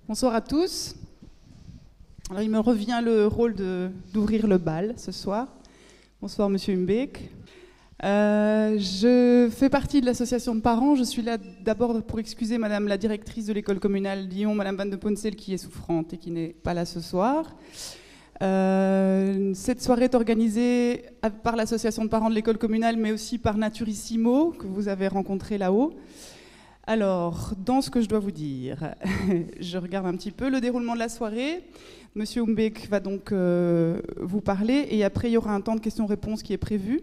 Bonsoir à tous. Alors, il me revient le rôle d'ouvrir le bal ce soir. Bonsoir Monsieur Humbeek. Je fais partie de l'association de parents. Je suis là d'abord pour excuser Madame la directrice de l'école communale Lyon, Madame Van de Poncel, qui est souffrante et qui n'est pas là ce soir. Cette soirée est organisée par l'association de parents de l'école communale, mais aussi par Naturissimo, que vous avez rencontré là-haut. Alors, dans ce que je dois vous dire, je regarde un petit peu le déroulement de la soirée. Monsieur Humbeek va donc vous parler et après il y aura un temps de questions-réponses qui est prévu.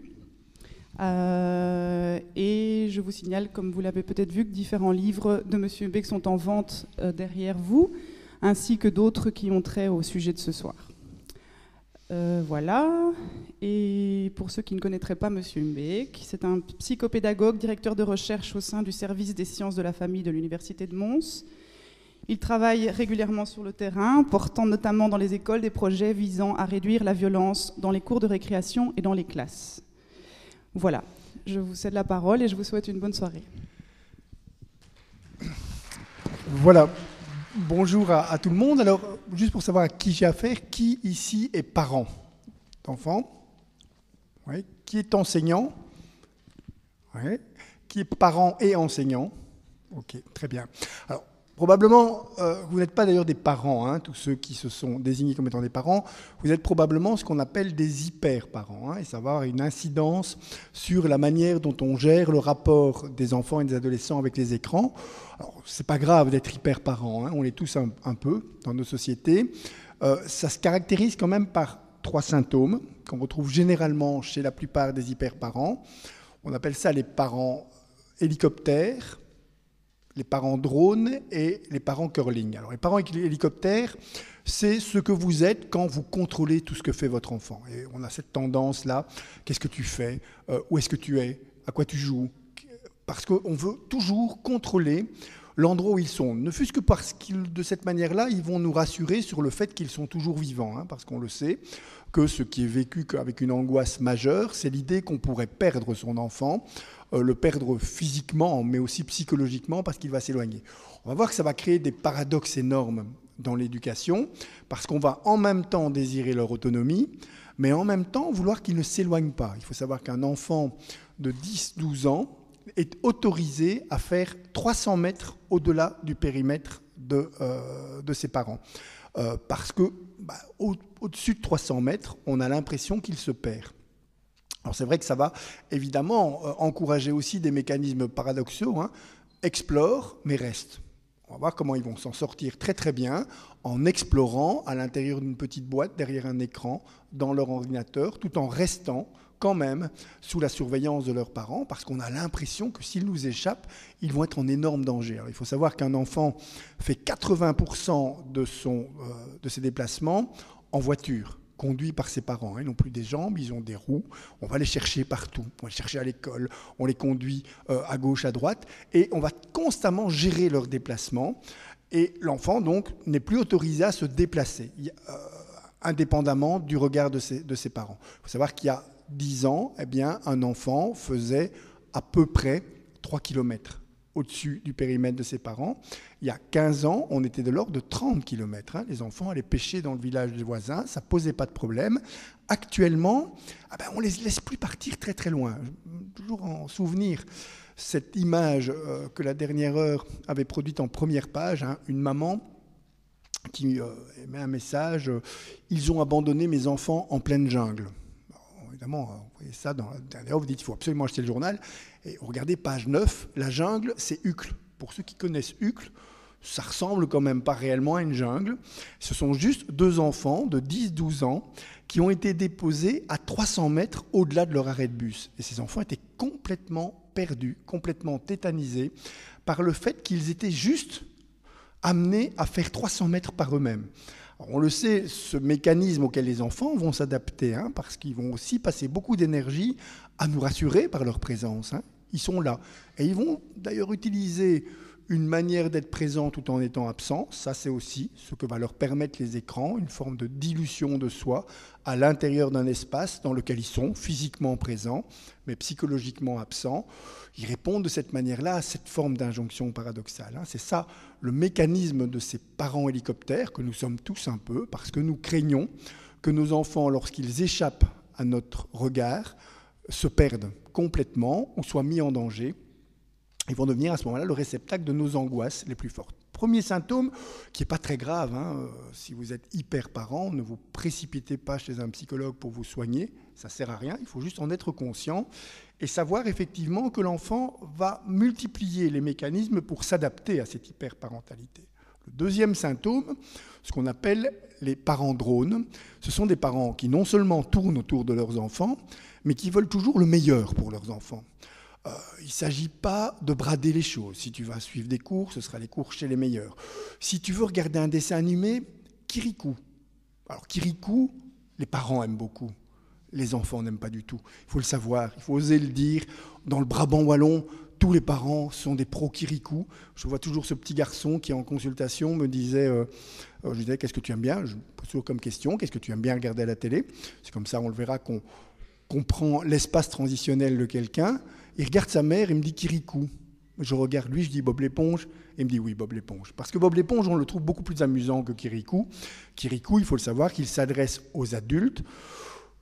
Et je vous signale, comme vous l'avez peut-être vu, que différents livres de Monsieur Humbeek sont en vente derrière vous, ainsi que d'autres qui ont trait au sujet de ce soir. Voilà. Et pour ceux qui ne connaîtraient pas Monsieur Humbeek, c'est un psychopédagogue, directeur de recherche au sein du service des sciences de la famille de l'Université de Mons. Il travaille régulièrement sur le terrain, portant notamment dans les écoles des projets visant à réduire la violence dans les cours de récréation et dans les classes. Voilà, je vous cède la parole et je vous souhaite une bonne soirée. Voilà. Bonjour à tout le monde. Alors, juste pour savoir à qui j'ai affaire, qui ici est parent d'enfants? Oui. Qui est enseignant? Oui. Qui est parent et enseignant? Ok, très bien. Alors, probablement, vous n'êtes pas d'ailleurs des parents, hein, tous ceux qui se sont désignés comme étant des parents, vous êtes probablement ce qu'on appelle des hyper-parents, hein, et ça va avoir une incidence sur la manière dont on gère le rapport des enfants et des adolescents avec les écrans. Alors, c'est pas grave d'être hyper-parents, hein, on l'est tous un peu dans nos sociétés. Ça se caractérise quand même par 3 symptômes qu'on retrouve généralement chez la plupart des hyper-parents. On appelle ça les parents hélicoptères, les parents drones et les parents curling. Alors, les parents hélicoptères, c'est ce que vous êtes quand vous contrôlez tout ce que fait votre enfant. Et on a cette tendance-là. Qu'est-ce que tu fais? Où est-ce que tu es? À quoi tu joues? Parce qu'on veut toujours contrôler l'endroit où ils sont. Ne fût-ce que parce que de cette manière-là, ils vont nous rassurer sur le fait qu'ils sont toujours vivants. Hein, parce qu'on le sait, que ce qui est vécu avec une angoisse majeure, c'est l'idée qu'on pourrait perdre son enfant, le perdre physiquement, mais aussi psychologiquement, parce qu'il va s'éloigner. On va voir que ça va créer des paradoxes énormes dans l'éducation, parce qu'on va en même temps désirer leur autonomie, mais en même temps vouloir qu'ils ne s'éloignent pas. Il faut savoir qu'un enfant de 10-12 ans est autorisé à faire 300 mètres au-delà du périmètre de ses parents. Parce que au-dessus de 300 mètres, on a l'impression qu'il se perd. Alors c'est vrai que ça va évidemment encourager aussi des mécanismes paradoxaux, hein. Explore, mais reste. On va voir comment ils vont s'en sortir très très bien en explorant à l'intérieur d'une petite boîte, derrière un écran, dans leur ordinateur, tout en restant quand même sous la surveillance de leurs parents, parce qu'on a l'impression que s'ils nous échappent, ils vont être en énorme danger. Alors, il faut savoir qu'un enfant fait 80% de ses déplacements en voiture, conduit par ses parents. Ils n'ont plus des jambes, ils ont des roues. On va les chercher partout. On va les chercher à l'école, on les conduit à gauche, à droite, et on va constamment gérer leurs déplacements. Et l'enfant, donc, n'est plus autorisé à se déplacer, indépendamment du regard de ses parents. Il faut savoir qu'il y a 10 ans, eh bien, un enfant faisait à peu près 3 km au-dessus du périmètre de ses parents. Il y a 15 ans, on était de l'ordre de 30 km. Hein. Les enfants allaient pêcher dans le village des voisins, ça ne posait pas de problème. Actuellement, on ne les laisse plus partir très très loin. Toujours en souvenir cette image que la dernière heure avait produite en première page, hein, une maman qui émet un message « Ils ont abandonné mes enfants en pleine jungle ». Évidemment, vous voyez ça dans la dernière, vous dites qu'il faut absolument acheter le journal. Et regardez, page 9, la jungle, c'est Uccle. Pour ceux qui connaissent Uccle, ça ressemble quand même pas réellement à une jungle. Ce sont juste 2 enfants de 10-12 ans qui ont été déposés à 300 mètres au-delà de leur arrêt de bus. Et ces enfants étaient complètement perdus, complètement tétanisés par le fait qu'ils étaient juste amenés à faire 300 mètres par eux-mêmes. On le sait, ce mécanisme auquel les enfants vont s'adapter, hein, parce qu'ils vont aussi passer beaucoup d'énergie à nous rassurer par leur présence. Hein. Ils sont là. Et ils vont d'ailleurs utiliser une manière d'être présent tout en étant absent. Ça, c'est aussi ce que va leur permettre les écrans, une forme de dilution de soi à l'intérieur d'un espace dans lequel ils sont physiquement présents, mais psychologiquement absents. Ils répondent de cette manière-là à cette forme d'injonction paradoxale. C'est ça le mécanisme de ces parents hélicoptères que nous sommes tous un peu, parce que nous craignons que nos enfants, lorsqu'ils échappent à notre regard, se perdent complètement ou soient mis en danger. Ils vont devenir à ce moment-là le réceptacle de nos angoisses les plus fortes. Premier symptôme, qui n'est pas très grave, si vous êtes hyper parent, ne vous précipitez pas chez un psychologue pour vous soigner, ça ne sert à rien, il faut juste en être conscient et savoir effectivement que l'enfant va multiplier les mécanismes pour s'adapter à cette hyperparentalité. Le deuxième symptôme, ce qu'on appelle les parents drones, ce sont des parents qui non seulement tournent autour de leurs enfants, mais qui veulent toujours le meilleur pour leurs enfants. Il ne s'agit pas de brader les choses. Si tu vas suivre des cours, ce sera les cours chez les meilleurs. Si tu veux regarder un dessin animé, Kirikou. Alors Kirikou, les parents aiment beaucoup. Les enfants n'aiment pas du tout. Il faut le savoir, il faut oser le dire. Dans le Brabant wallon, tous les parents sont des pros Kirikou. Je vois toujours ce petit garçon qui, en consultation, me disait, je disais, qu'est-ce que tu aimes bien? Je pose toujours comme question, qu'est-ce que tu aimes bien regarder à la télé? C'est comme ça, on le verra, qu'on prend l'espace transitionnel de quelqu'un. Il regarde sa mère et me dit Kirikou. Je regarde lui, je dis Bob l'éponge, et il me dit oui, Bob l'éponge. Parce que Bob l'éponge, on le trouve beaucoup plus amusant que Kirikou. Kirikou, il faut le savoir, qu'il s'adresse aux adultes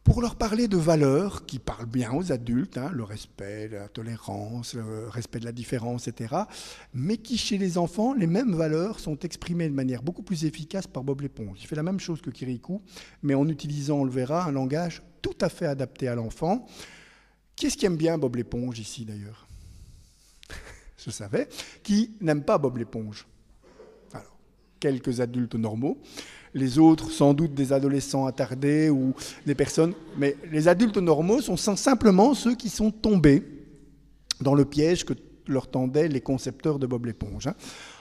pour leur parler de valeurs qui parlent bien aux adultes, le respect, la tolérance, le respect de la différence, etc. Mais qui, chez les enfants, les mêmes valeurs sont exprimées de manière beaucoup plus efficace par Bob l'éponge. Il fait la même chose que Kirikou, mais en utilisant, on le verra, un langage tout à fait adapté à l'enfant. Qui est-ce qui aime bien Bob l'éponge ici, d'ailleurs? Je savais. Qui n'aime pas Bob l'éponge? Alors, quelques adultes normaux. Les autres, sans doute des adolescents attardés ou des personnes. Mais les adultes normaux sont simplement ceux qui sont tombés dans le piège que leur tendaient les concepteurs de Bob l'éponge.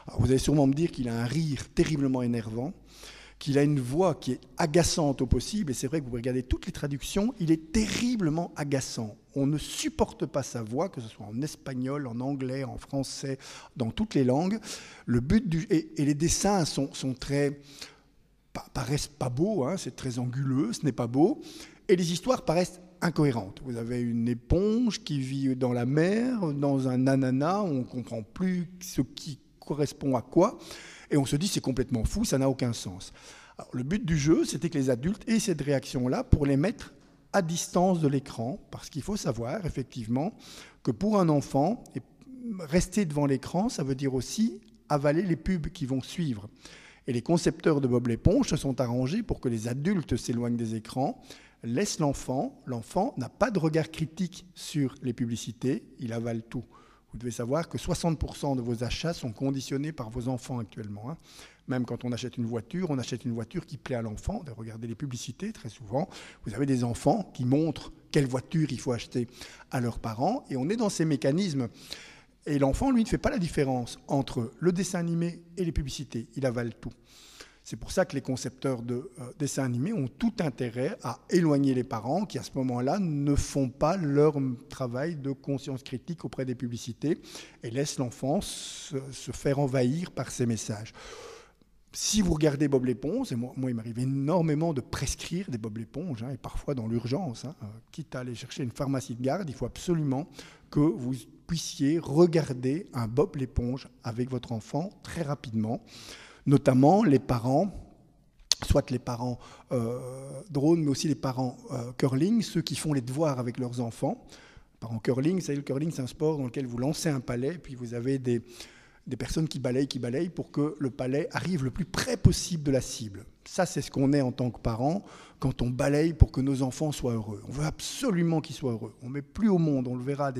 Alors, vous allez sûrement me dire qu'il a un rire terriblement énervant, qu'il a une voix qui est agaçante au possible, et c'est vrai que vous regardez toutes les traductions, il est terriblement agaçant. On ne supporte pas sa voix, que ce soit en espagnol, en anglais, en français, dans toutes les langues. Le but et les dessins sont très... paraissent pas beaux, c'est très anguleux, ce n'est pas beau, et les histoires paraissent incohérentes. Vous avez une éponge qui vit dans la mer, dans un ananas, on ne comprend plus ce qui correspond à quoi, et on se dit c'est complètement fou, ça n'a aucun sens. Alors, le but du jeu, c'était que les adultes aient cette réaction-là pour les mettre à distance de l'écran, parce qu'il faut savoir effectivement que pour un enfant, rester devant l'écran, ça veut dire aussi avaler les pubs qui vont suivre. Et les concepteurs de Bob l'éponge se sont arrangés pour que les adultes s'éloignent des écrans, laissent l'enfant. L'enfant n'a pas de regard critique sur les publicités, il avale tout. Vous devez savoir que 60% de vos achats sont conditionnés par vos enfants actuellement. Même quand on achète une voiture qui plaît à l'enfant. Regardez les publicités, très souvent. Vous avez des enfants qui montrent quelle voiture il faut acheter à leurs parents. Et on est dans ces mécanismes. Et l'enfant, lui, ne fait pas la différence entre le dessin animé et les publicités. Il avale tout. C'est pour ça que les concepteurs de dessins animés ont tout intérêt à éloigner les parents qui, à ce moment-là, ne font pas leur travail de conscience critique auprès des publicités et laissent l'enfant se faire envahir par ces messages. Si vous regardez Bob l'éponge, et moi il m'arrive énormément de prescrire des Bob l'éponge, et parfois dans l'urgence, quitte à aller chercher une pharmacie de garde, il faut absolument que vous puissiez regarder un Bob l'éponge avec votre enfant très rapidement. Notamment les parents, soit les parents drones, mais aussi les parents curling, ceux qui font les devoirs avec leurs enfants. Les parents curling, vous savez, le curling, c'est un sport dans lequel vous lancez un palet, et puis vous avez des personnes qui balayent pour que le palet arrive le plus près possible de la cible. Ça, c'est ce qu'on est en tant que parents quand on balaye pour que nos enfants soient heureux. On veut absolument qu'ils soient heureux. On ne met plus au monde, on le verra,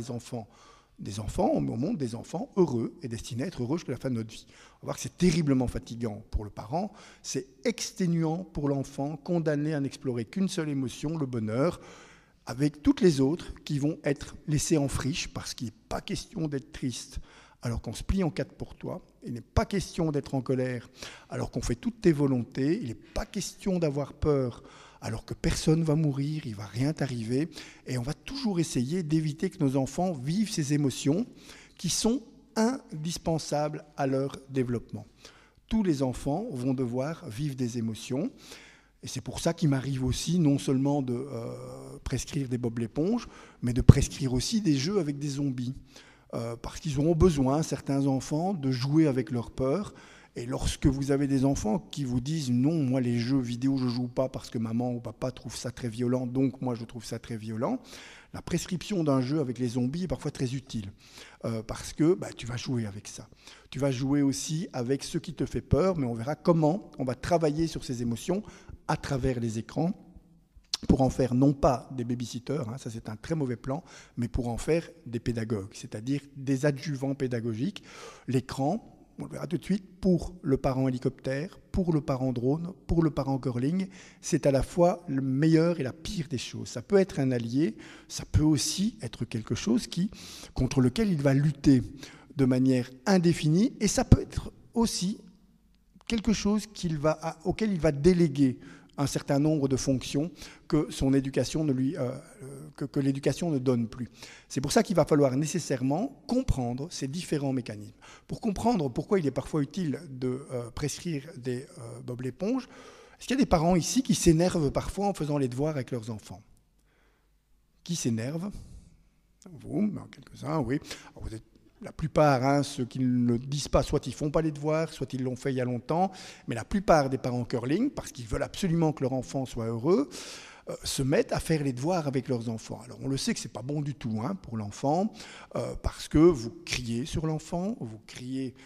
on met au monde des enfants heureux et destinés à être heureux jusqu'à la fin de notre vie. On va voir que c'est terriblement fatigant pour le parent, c'est exténuant pour l'enfant, condamné à n'explorer qu'une seule émotion, le bonheur, avec toutes les autres qui vont être laissées en friche parce qu'il n'est pas question d'être triste alors qu'on se plie en quatre pour toi, il n'est pas question d'être en colère alors qu'on fait toutes tes volontés, il n'est pas question d'avoir peur alors que personne ne va mourir, il ne va rien t'arriver, et on va toujours essayer d'éviter que nos enfants vivent ces émotions qui sont indispensable à leur développement. Tous les enfants vont devoir vivre des émotions. Et c'est pour ça qu'il m'arrive aussi non seulement de prescrire des Bob l'éponge, mais de prescrire aussi des jeux avec des zombies. Parce qu'ils auront besoin, certains enfants, de jouer avec leur peur. Et lorsque vous avez des enfants qui vous disent « Non, moi les jeux vidéo, je ne joue pas parce que maman ou papa trouve ça très violent, donc moi je trouve ça très violent », la prescription d'un jeu avec les zombies est parfois très utile. Parce que tu vas jouer avec ça. Tu vas jouer aussi avec ce qui te fait peur, mais on verra comment on va travailler sur ces émotions à travers les écrans pour en faire non pas des babysitters, ça c'est un très mauvais plan, mais pour en faire des pédagogues, c'est-à-dire des adjuvants pédagogiques. L'écran, on le verra tout de suite, pour le parent hélicoptère, pour le parent drone, pour le parent curling, c'est à la fois le meilleur et la pire des choses. Ça peut être un allié, ça peut aussi être quelque chose contre lequel il va lutter de manière indéfinie, et ça peut être aussi quelque chose auquel il va déléguer un certain nombre de fonctions que son éducation que l'éducation ne donne plus. C'est pour ça qu'il va falloir nécessairement comprendre ces différents mécanismes. Pour comprendre pourquoi il est parfois utile de prescrire des Bob l'éponge, est-ce qu'il y a des parents ici qui s'énervent parfois en faisant les devoirs avec leurs enfants? Qui s'énervent? Vous, quelques-uns, oui. Alors vous êtes la plupart, ceux qui ne le disent pas, soit ils ne font pas les devoirs, soit ils l'ont fait il y a longtemps, mais la plupart des parents curling, parce qu'ils veulent absolument que leur enfant soit heureux, se mettent à faire les devoirs avec leurs enfants. Alors on le sait que ce n'est pas bon du tout pour l'enfant, parce que vous criez sur l'enfant, vous criez,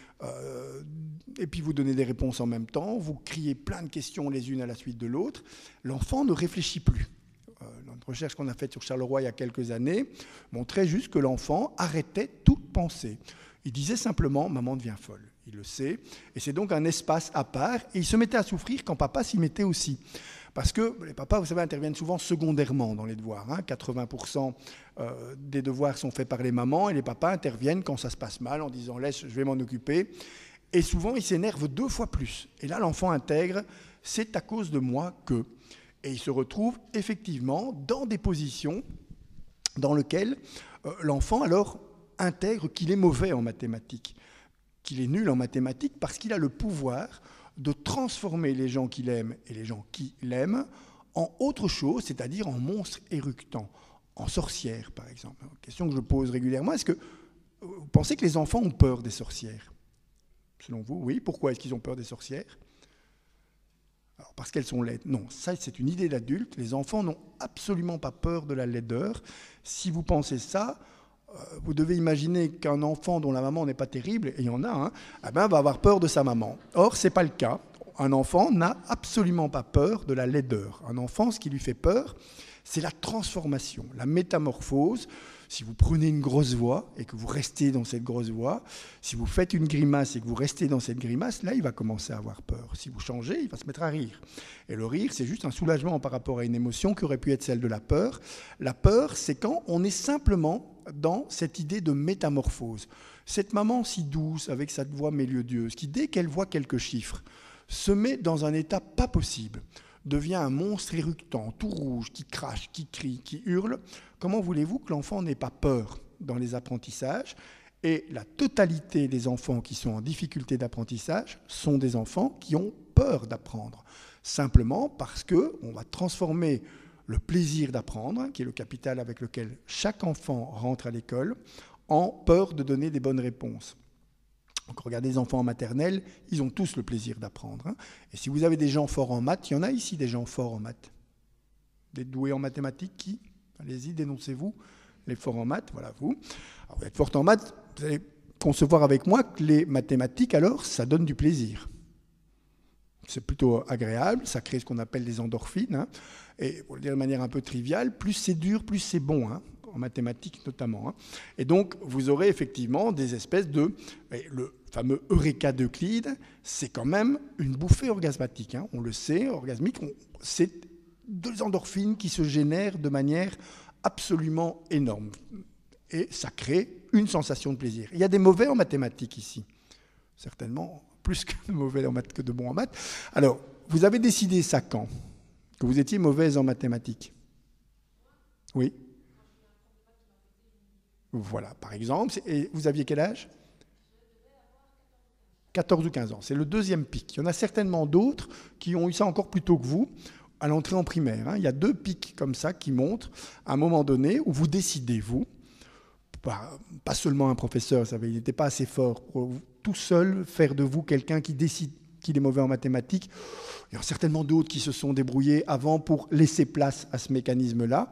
et puis vous donnez des réponses en même temps, vous criez plein de questions les unes à la suite de l'autre, l'enfant ne réfléchit plus. Notre recherche qu'on a faite sur Charleroi il y a quelques années montrait juste que l'enfant arrêtait toute pensée. Il disait simplement « maman devient folle ». Il le sait. Et c'est donc un espace à part. Et il se mettait à souffrir quand papa s'y mettait aussi. Parce que les papas, vous savez, interviennent souvent secondairement dans les devoirs. 80% des devoirs sont faits par les mamans et les papas interviennent quand ça se passe mal en disant « laisse, je vais m'en occuper ». Et souvent, ils s'énervent 2 fois plus. Et là, l'enfant intègre « c'est à cause de moi que… ». Et il se retrouve effectivement dans des positions dans lesquelles l'enfant alors intègre qu'il est mauvais en mathématiques, qu'il est nul en mathématiques parce qu'il a le pouvoir de transformer les gens qu'il aime et les gens qui l'aiment en autre chose, c'est-à-dire en monstres éructants, en sorcières par exemple. Une question que je pose régulièrement, est-ce que vous pensez que les enfants ont peur des sorcières? Selon vous, oui. Pourquoi est-ce qu'ils ont peur des sorcières? Alors, parce qu'elles sont laides. Non, ça c'est une idée d'adulte. Les enfants n'ont absolument pas peur de la laideur. Si vous pensez ça, vous devez imaginer qu'un enfant dont la maman n'est pas terrible, et il y en a, va avoir peur de sa maman. Or, ce n'est pas le cas. Un enfant n'a absolument pas peur de la laideur. Un enfant, ce qui lui fait peur, c'est la transformation, la métamorphose. Si vous prenez une grosse voix et que vous restez dans cette grosse voix, si vous faites une grimace et que vous restez dans cette grimace, là, il va commencer à avoir peur. Si vous changez, il va se mettre à rire. Et le rire, c'est juste un soulagement par rapport à une émotion qui aurait pu être celle de la peur. La peur, c'est quand on est simplement dans cette idée de métamorphose. Cette maman si douce, avec sa voix mélodieuse, qui, dès qu'elle voit quelques chiffres, se met dans un état pas possible, devient un monstre éructant, tout rouge, qui crache, qui crie, qui hurle. Comment voulez-vous que l'enfant n'ait pas peur dans les apprentissages? Et la totalité des enfants qui sont en difficulté d'apprentissage sont des enfants qui ont peur d'apprendre, simplement parce qu'on va transformer le plaisir d'apprendre, qui est le capital avec lequel chaque enfant rentre à l'école, en peur de donner des bonnes réponses. Donc regardez les enfants en maternelle, ils ont tous le plaisir d'apprendre. Et si vous avez des gens forts en maths, il y en a ici des gens forts en maths. Des doués en mathématiques, qui? Allez-y, dénoncez-vous. Les forts en maths, voilà vous. Alors, vous êtes forts en maths, vous allez concevoir avec moi que les mathématiques, alors, ça donne du plaisir. C'est plutôt agréable, ça crée ce qu'on appelle des endorphines. Et pour le dire de manière un peu triviale, plus c'est dur, plus c'est bon. En mathématiques notamment. Et donc, vous aurez effectivement des espèces de... Le fameux Eureka d'Euclide, c'est quand même une bouffée orgasmatique. On le sait, orgasmique, c'est des endorphines qui se génèrent de manière absolument énorme. Et ça crée une sensation de plaisir. Il y a des mauvais en mathématiques ici. Certainement plus que de mauvais en maths que de bons en maths. Alors, vous avez décidé ça quand? Que vous étiez mauvaise en mathématiques? Oui. Voilà, par exemple. Et vous aviez quel âge? 14 ou 15 ans. C'est le deuxième pic. Il y en a certainement d'autres qui ont eu ça encore plus tôt que vous, à l'entrée en primaire. Il y a 2 pics comme ça qui montrent à un moment donné où vous décidez, vous, pas seulement un professeur, il n'était pas assez fort pour tout seul faire de vous quelqu'un qui décide qu'il est mauvais en mathématiques. Il y a certainement d'autres qui se sont débrouillés avant pour laisser place à ce mécanisme-là.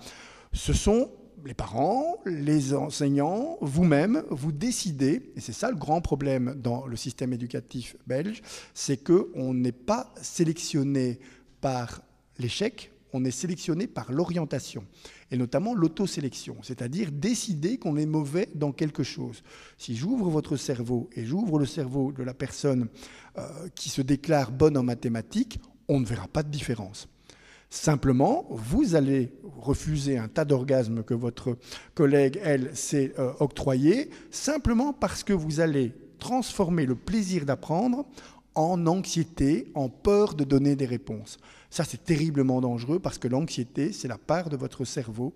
Ce sont les parents, les enseignants, vous-même, vous décidez, et c'est ça le grand problème dans le système éducatif belge, c'est qu'on n'est pas sélectionné par l'échec, on est sélectionné par l'orientation, et notamment l'autosélection, c'est-à-dire décider qu'on est mauvais dans quelque chose. Si j'ouvre votre cerveau et j'ouvre le cerveau de la personne qui se déclare bonne en mathématiques, on ne verra pas de différence. Simplement, vous allez refuser un tas d'orgasmes que votre collègue, elle, s'est octroyé, simplement parce que vous allez transformer le plaisir d'apprendre en anxiété, en peur de donner des réponses. Ça, c'est terriblement dangereux parce que l'anxiété, c'est la part de votre cerveau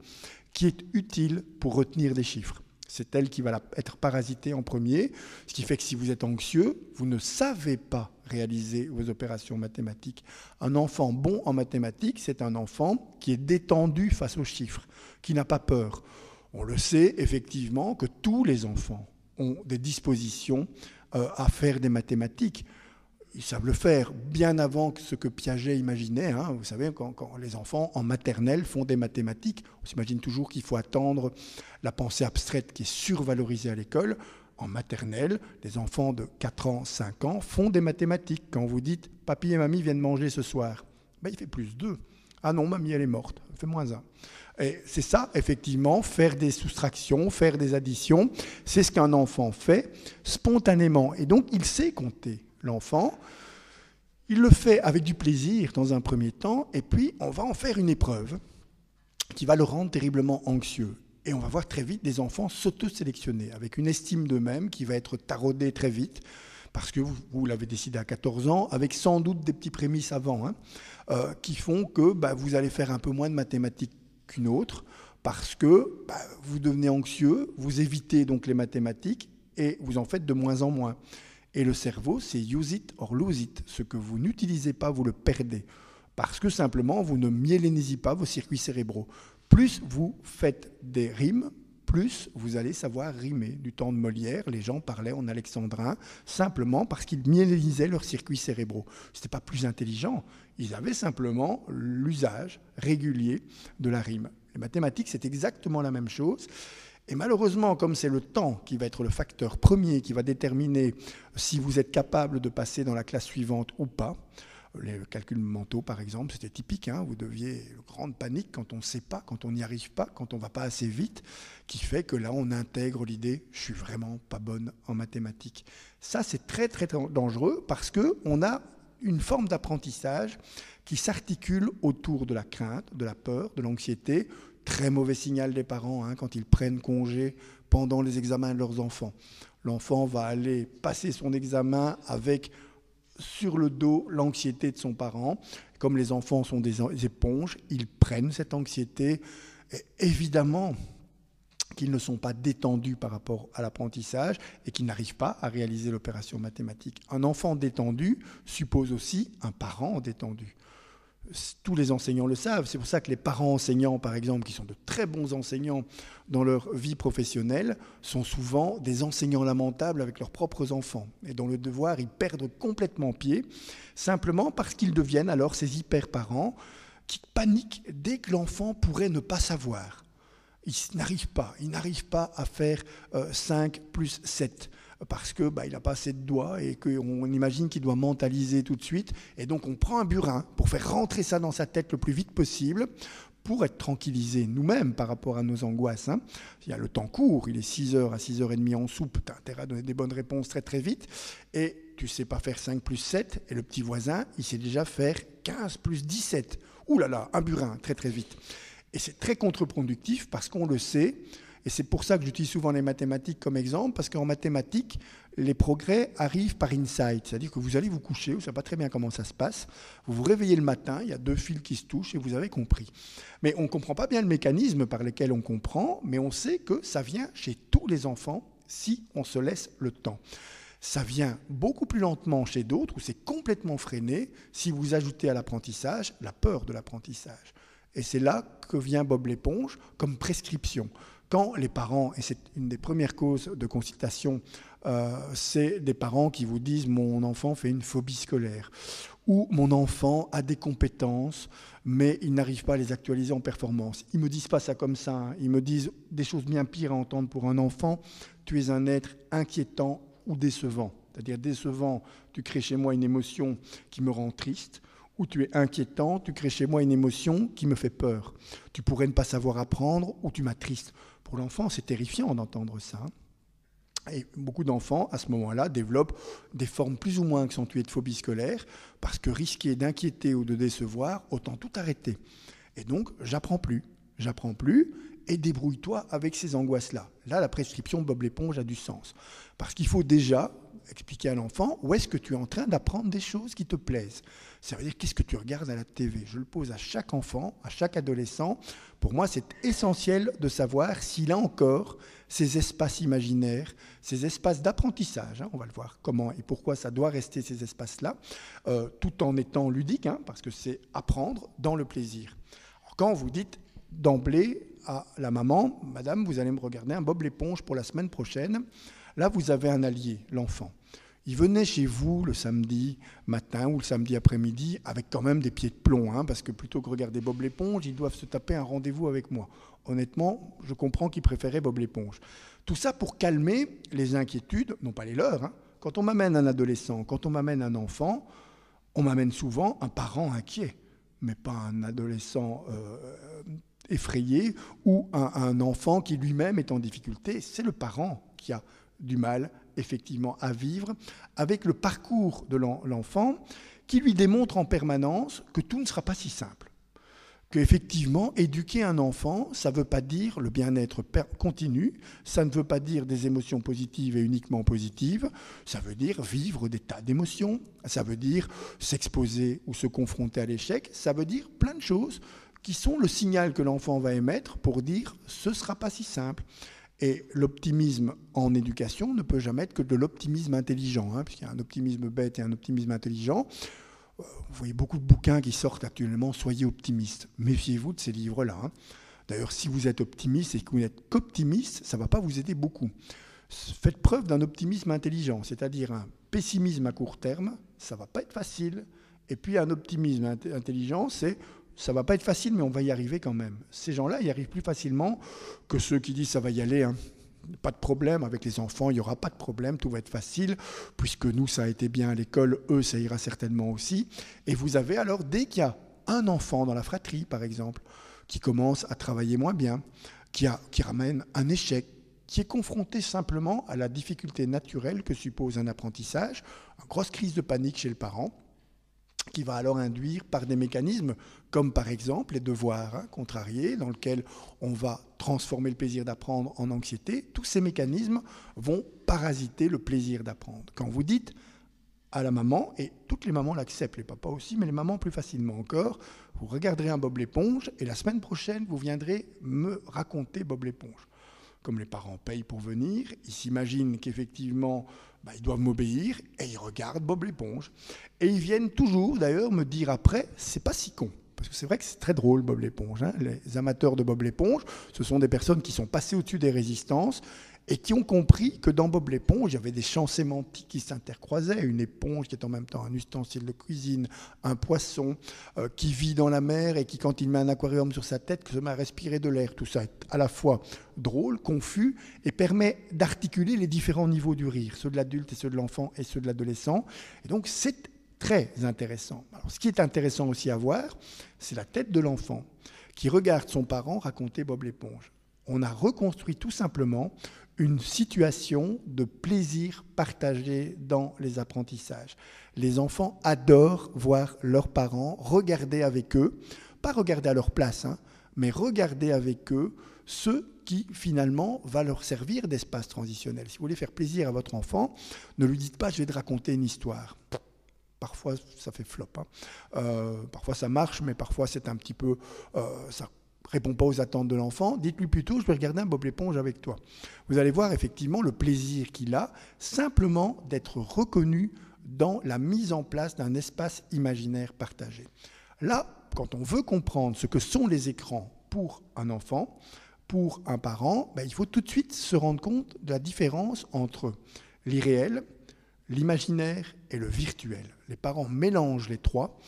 qui est utile pour retenir des chiffres. C'est elle qui va être parasitée en premier, ce qui fait que si vous êtes anxieux, vous ne savez pas réaliser vos opérations mathématiques. Un enfant bon en mathématiques, c'est un enfant qui est détendu face aux chiffres, qui n'a pas peur. On le sait effectivement que tous les enfants ont des dispositions à faire des mathématiques. Ils savent le faire bien avant que ce que Piaget imaginait. Vous savez, quand les enfants en maternelle font des mathématiques, on s'imagine toujours qu'il faut attendre la pensée abstraite qui est survalorisée à l'école. En maternelle, les enfants de 4 ans, 5 ans font des mathématiques. Quand vous dites « Papy et mamie viennent manger ce soir », il fait plus 2. Ah non, mamie, elle est morte, elle fait moins 1. Et c'est ça, effectivement, faire des soustractions, faire des additions, c'est ce qu'un enfant fait spontanément. Et donc, il sait compter. L'enfant, il le fait avec du plaisir dans un premier temps, et puis on va en faire une épreuve qui va le rendre terriblement anxieux. Et on va voir très vite des enfants s'auto-sélectionner, avec une estime d'eux-mêmes qui va être taraudée très vite, parce que vous l'avez décidé à 14 ans, avec sans doute des petits prémices avant, qui font que vous allez faire un peu moins de mathématiques qu'une autre, parce que vous devenez anxieux, vous évitez donc les mathématiques, et vous en faites de moins en moins. Et le cerveau, c'est use it or lose it. Ce que vous n'utilisez pas, vous le perdez. Parce que simplement, vous ne myélénisez pas vos circuits cérébraux. Plus vous faites des rimes, plus vous allez savoir rimer. Du temps de Molière, les gens parlaient en alexandrin simplement parce qu'ils myélénisaient leurs circuits cérébraux. Ce n'était pas plus intelligent. Ils avaient simplement l'usage régulier de la rime. Les mathématiques, c'est exactement la même chose. Et malheureusement, comme c'est le temps qui va être le facteur premier qui va déterminer si vous êtes capable de passer dans la classe suivante ou pas, les calculs mentaux par exemple, c'était typique, vous deviez grande panique quand on ne sait pas, quand on n'y arrive pas, quand on ne va pas assez vite, qui fait que là on intègre l'idée « je suis vraiment pas bonne en mathématiques ». Ça c'est très très dangereux parce qu'on a une forme d'apprentissage qui s'articule autour de la crainte, de la peur, de l'anxiété. Très mauvais signal des parents quand ils prennent congé pendant les examens de leurs enfants. L'enfant va aller passer son examen avec sur le dos l'anxiété de son parent. Comme les enfants sont des éponges, ils prennent cette anxiété. Et évidemment qu'ils ne sont pas détendus par rapport à l'apprentissage et qu'ils n'arrivent pas à réaliser l'opération mathématique. Un enfant détendu suppose aussi un parent détendu. Tous les enseignants le savent. C'est pour ça que les parents enseignants, par exemple, qui sont de très bons enseignants dans leur vie professionnelle, sont souvent des enseignants lamentables avec leurs propres enfants. Et dans le devoir, ils perdent complètement pied, simplement parce qu'ils deviennent alors ces hyper-parents qui paniquent dès que l'enfant pourrait ne pas savoir. Ils n'arrivent pas à faire 5 plus 7. Parce qu'il n'a pas assez de doigts et qu'on imagine qu'il doit mentaliser tout de suite. Et donc on prend un burin pour faire rentrer ça dans sa tête le plus vite possible pour être tranquillisé nous-mêmes par rapport à nos angoisses. Il y a le temps court, il est 6h à 6h30 en soupe, tu as intérêt à donner des bonnes réponses très très vite. Et tu ne sais pas faire 5 plus 7 et le petit voisin, il sait déjà faire 15 plus 17. Ouh là là, un burin très très vite. Et c'est très contre-productif parce qu'on le sait. Et c'est pour ça que j'utilise souvent les mathématiques comme exemple, parce qu'en mathématiques, les progrès arrivent par insight, c'est-à-dire que vous allez vous coucher, vous ne savez pas très bien comment ça se passe, vous vous réveillez le matin, il y a 2 fils qui se touchent et vous avez compris. Mais on ne comprend pas bien le mécanisme par lequel on comprend, mais on sait que ça vient chez tous les enfants si on se laisse le temps. Ça vient beaucoup plus lentement chez d'autres, où c'est complètement freiné, si vous ajoutez à l'apprentissage la peur de l'apprentissage. Et c'est là que vient Bob l'éponge comme prescription. Quand les parents, et c'est une des premières causes de consultation, c'est des parents qui vous disent « mon enfant fait une phobie scolaire » ou « mon enfant a des compétences, mais il n'arrive pas à les actualiser en performance ». Ils ne me disent pas ça comme ça, hein. Ils me disent des choses bien pires à entendre pour un enfant. « Tu es un être inquiétant ou décevant ». C'est-à-dire décevant, tu crées chez moi une émotion qui me rend triste, ou tu es inquiétant, tu crées chez moi une émotion qui me fait peur. Tu pourrais ne pas savoir apprendre, ou tu m'attristes. Pour l'enfant, c'est terrifiant d'entendre ça. Et beaucoup d'enfants, à ce moment-là, développent des formes plus ou moins accentuées de phobie scolaire, parce que risquer d'inquiéter ou de décevoir, autant tout arrêter. Et donc, j'apprends plus, et débrouille-toi avec ces angoisses-là. Là, la prescription Bob l'éponge a du sens. Parce qu'il faut déjà expliquer à l'enfant où est-ce que tu es en train d'apprendre des choses qui te plaisent. Ça veut dire qu'est-ce que tu regardes à la TV. Je le pose à chaque enfant, à chaque adolescent. Pour moi, c'est essentiel de savoir s'il a encore ces espaces imaginaires, ces espaces d'apprentissage. On va le voir comment et pourquoi ça doit rester ces espaces-là, tout en étant ludique, parce que c'est apprendre dans le plaisir. Alors, quand vous dites d'emblée à la maman, « Madame, vous allez me regarder un Bob l'éponge pour la semaine prochaine », là, vous avez un allié, l'enfant. Il venait chez vous le samedi matin ou le samedi après-midi avec quand même des pieds de plomb, parce que plutôt que regarder Bob l'éponge, ils doivent se taper un rendez-vous avec moi. Honnêtement, je comprends qu'ils préféraient Bob l'éponge. Tout ça pour calmer les inquiétudes, non pas les leurs. Quand on m'amène un adolescent, quand on m'amène un enfant, on m'amène souvent un parent inquiet, mais pas un adolescent effrayé ou un enfant qui lui-même est en difficulté. C'est le parent qui a du mal, effectivement, à vivre avec le parcours de l'enfant qui lui démontre en permanence que tout ne sera pas si simple. Qu'effectivement, éduquer un enfant, ça ne veut pas dire le bien-être continu, ça ne veut pas dire des émotions positives et uniquement positives, ça veut dire vivre des tas d'émotions, ça veut dire s'exposer ou se confronter à l'échec, ça veut dire plein de choses qui sont le signal que l'enfant va émettre pour dire « ce ne sera pas si simple ». Et l'optimisme en éducation ne peut jamais être que de l'optimisme intelligent, puisqu'il y a un optimisme bête et un optimisme intelligent. Vous voyez beaucoup de bouquins qui sortent actuellement, soyez optimiste. Méfiez-vous de ces livres-là. D'ailleurs, si vous êtes optimiste et que vous n'êtes qu'optimiste, ça ne va pas vous aider beaucoup. Faites preuve d'un optimisme intelligent, c'est-à-dire un pessimisme à court terme, ça ne va pas être facile. Et puis un optimisme intelligent, c'est ça ne va pas être facile, mais on va y arriver quand même. Ces gens-là, y arrivent plus facilement que ceux qui disent ça va y aller, pas de problème, avec les enfants, il n'y aura pas de problème, tout va être facile, puisque nous, ça a été bien à l'école, eux, ça ira certainement aussi. Et vous avez alors, dès qu'il y a un enfant dans la fratrie, par exemple, qui commence à travailler moins bien, qui ramène un échec, qui est confronté simplement à la difficulté naturelle que suppose un apprentissage, une grosse crise de panique chez le parent, qui va alors induire par des mécanismes comme par exemple les devoirs contrariés dans lesquels on va transformer le plaisir d'apprendre en anxiété. Tous ces mécanismes vont parasiter le plaisir d'apprendre. Quand vous dites à la maman, et toutes les mamans l'acceptent, les papas aussi, mais les mamans plus facilement encore, vous regarderez un Bob l'éponge et la semaine prochaine, vous viendrez me raconter Bob l'éponge. Comme les parents payent pour venir, ils s'imaginent qu'effectivement, ils doivent m'obéir et ils regardent Bob l'éponge. Et ils viennent toujours, d'ailleurs, me dire après, c'est pas si con. Parce que c'est vrai que c'est très drôle, Bob l'éponge. Les amateurs de Bob l'éponge, ce sont des personnes qui sont passées au-dessus des résistances et qui ont compris que dans Bob l'éponge, il y avait des champs sémantiques qui s'intercroisaient. Une éponge qui est en même temps un ustensile de cuisine, un poisson qui vit dans la mer et qui, quand il met un aquarium sur sa tête, se met à respirer de l'air. Tout ça est à la fois drôle, confus, et permet d'articuler les différents niveaux du rire, ceux de l'adulte et ceux de l'enfant et ceux de l'adolescent. Et donc, c'est très intéressant. Alors, ce qui est intéressant aussi à voir, c'est la tête de l'enfant qui regarde son parent raconter Bob l'éponge. On a reconstruit tout simplement une situation de plaisir partagé dans les apprentissages. Les enfants adorent voir leurs parents regarder avec eux, pas regarder à leur place, mais regarder avec eux ce qui finalement va leur servir d'espace transitionnel. Si vous voulez faire plaisir à votre enfant, ne lui dites pas « je vais te raconter une histoire ». Parfois, ça fait flop. Parfois, ça marche, mais parfois, c'est un petit peu... ça répond pas aux attentes de l'enfant, dites-lui plutôt, je vais regarder un Bob l'éponge avec toi. Vous allez voir effectivement le plaisir qu'il a simplement d'être reconnu dans la mise en place d'un espace imaginaire partagé. Là, quand on veut comprendre ce que sont les écrans pour un enfant, pour un parent, il faut tout de suite se rendre compte de la différence entre l'irréel, l'imaginaire et le virtuel. Les parents mélangent les trois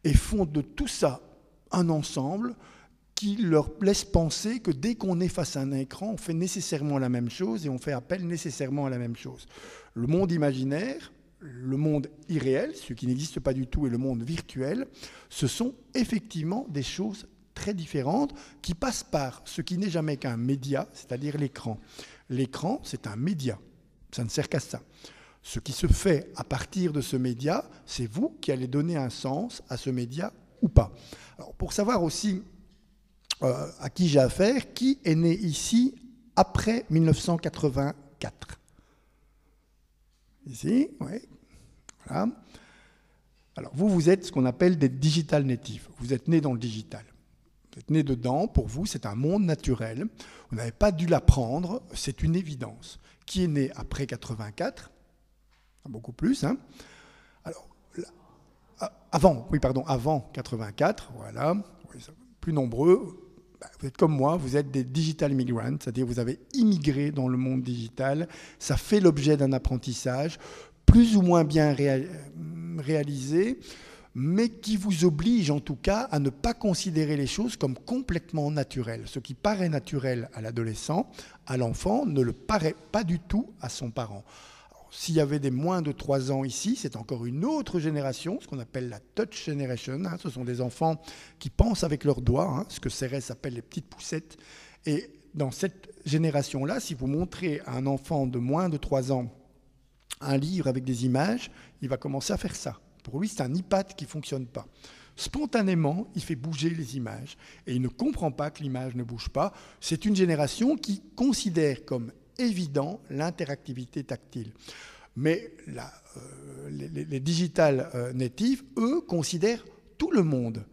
et font de tout ça un ensemble qui leur laisse penser que dès qu'on est face à un écran, on fait nécessairement la même chose et on fait appel nécessairement à la même chose. Le monde imaginaire, le monde irréel, ce qui n'existe pas du tout, et le monde virtuel, ce sont effectivement des choses très différentes qui passent par ce qui n'est jamais qu'un média, c'est-à-dire l'écran. L'écran, c'est un média, ça ne sert qu'à ça. Ce qui se fait à partir de ce média, c'est vous qui allez donner un sens à ce média ou pas. Alors, pour savoir aussi à qui j'ai affaire, qui est né ici après 1984 ? Ici, oui. Voilà. Alors, vous êtes ce qu'on appelle des digital natives. Vous êtes nés dans le digital. Vous êtes nés dedans. Pour vous, c'est un monde naturel. Vous n'avez pas dû l'apprendre. C'est une évidence. Qui est né après 84 ? Beaucoup plus. Hein. Alors, avant 84, voilà. Plus nombreux. Vous êtes comme moi, vous êtes des digital immigrants, c'est-à-dire vous avez immigré dans le monde digital. Ça fait l'objet d'un apprentissage plus ou moins bien réalisé, mais qui vous oblige en tout cas à ne pas considérer les choses comme complètement naturelles. Ce qui paraît naturel à l'adolescent, à l'enfant, ne le paraît pas du tout à son parent. S'il y avait des moins de 3 ans ici, c'est encore une autre génération, ce qu'on appelle la touch generation. Hein, ce sont des enfants qui pensent avec leurs doigts, hein, ce que Cérès appelle les petites poussettes. Et dans cette génération-là, si vous montrez à un enfant de moins de 3 ans un livre avec des images, il va commencer à faire ça. Pour lui, c'est un iPad qui ne fonctionne pas. Spontanément, il fait bouger les images. Et il ne comprend pas que l'image ne bouge pas. C'est une génération qui considère comme évident l'interactivité tactile. Mais les digital natives, eux, considèrent tout le monde,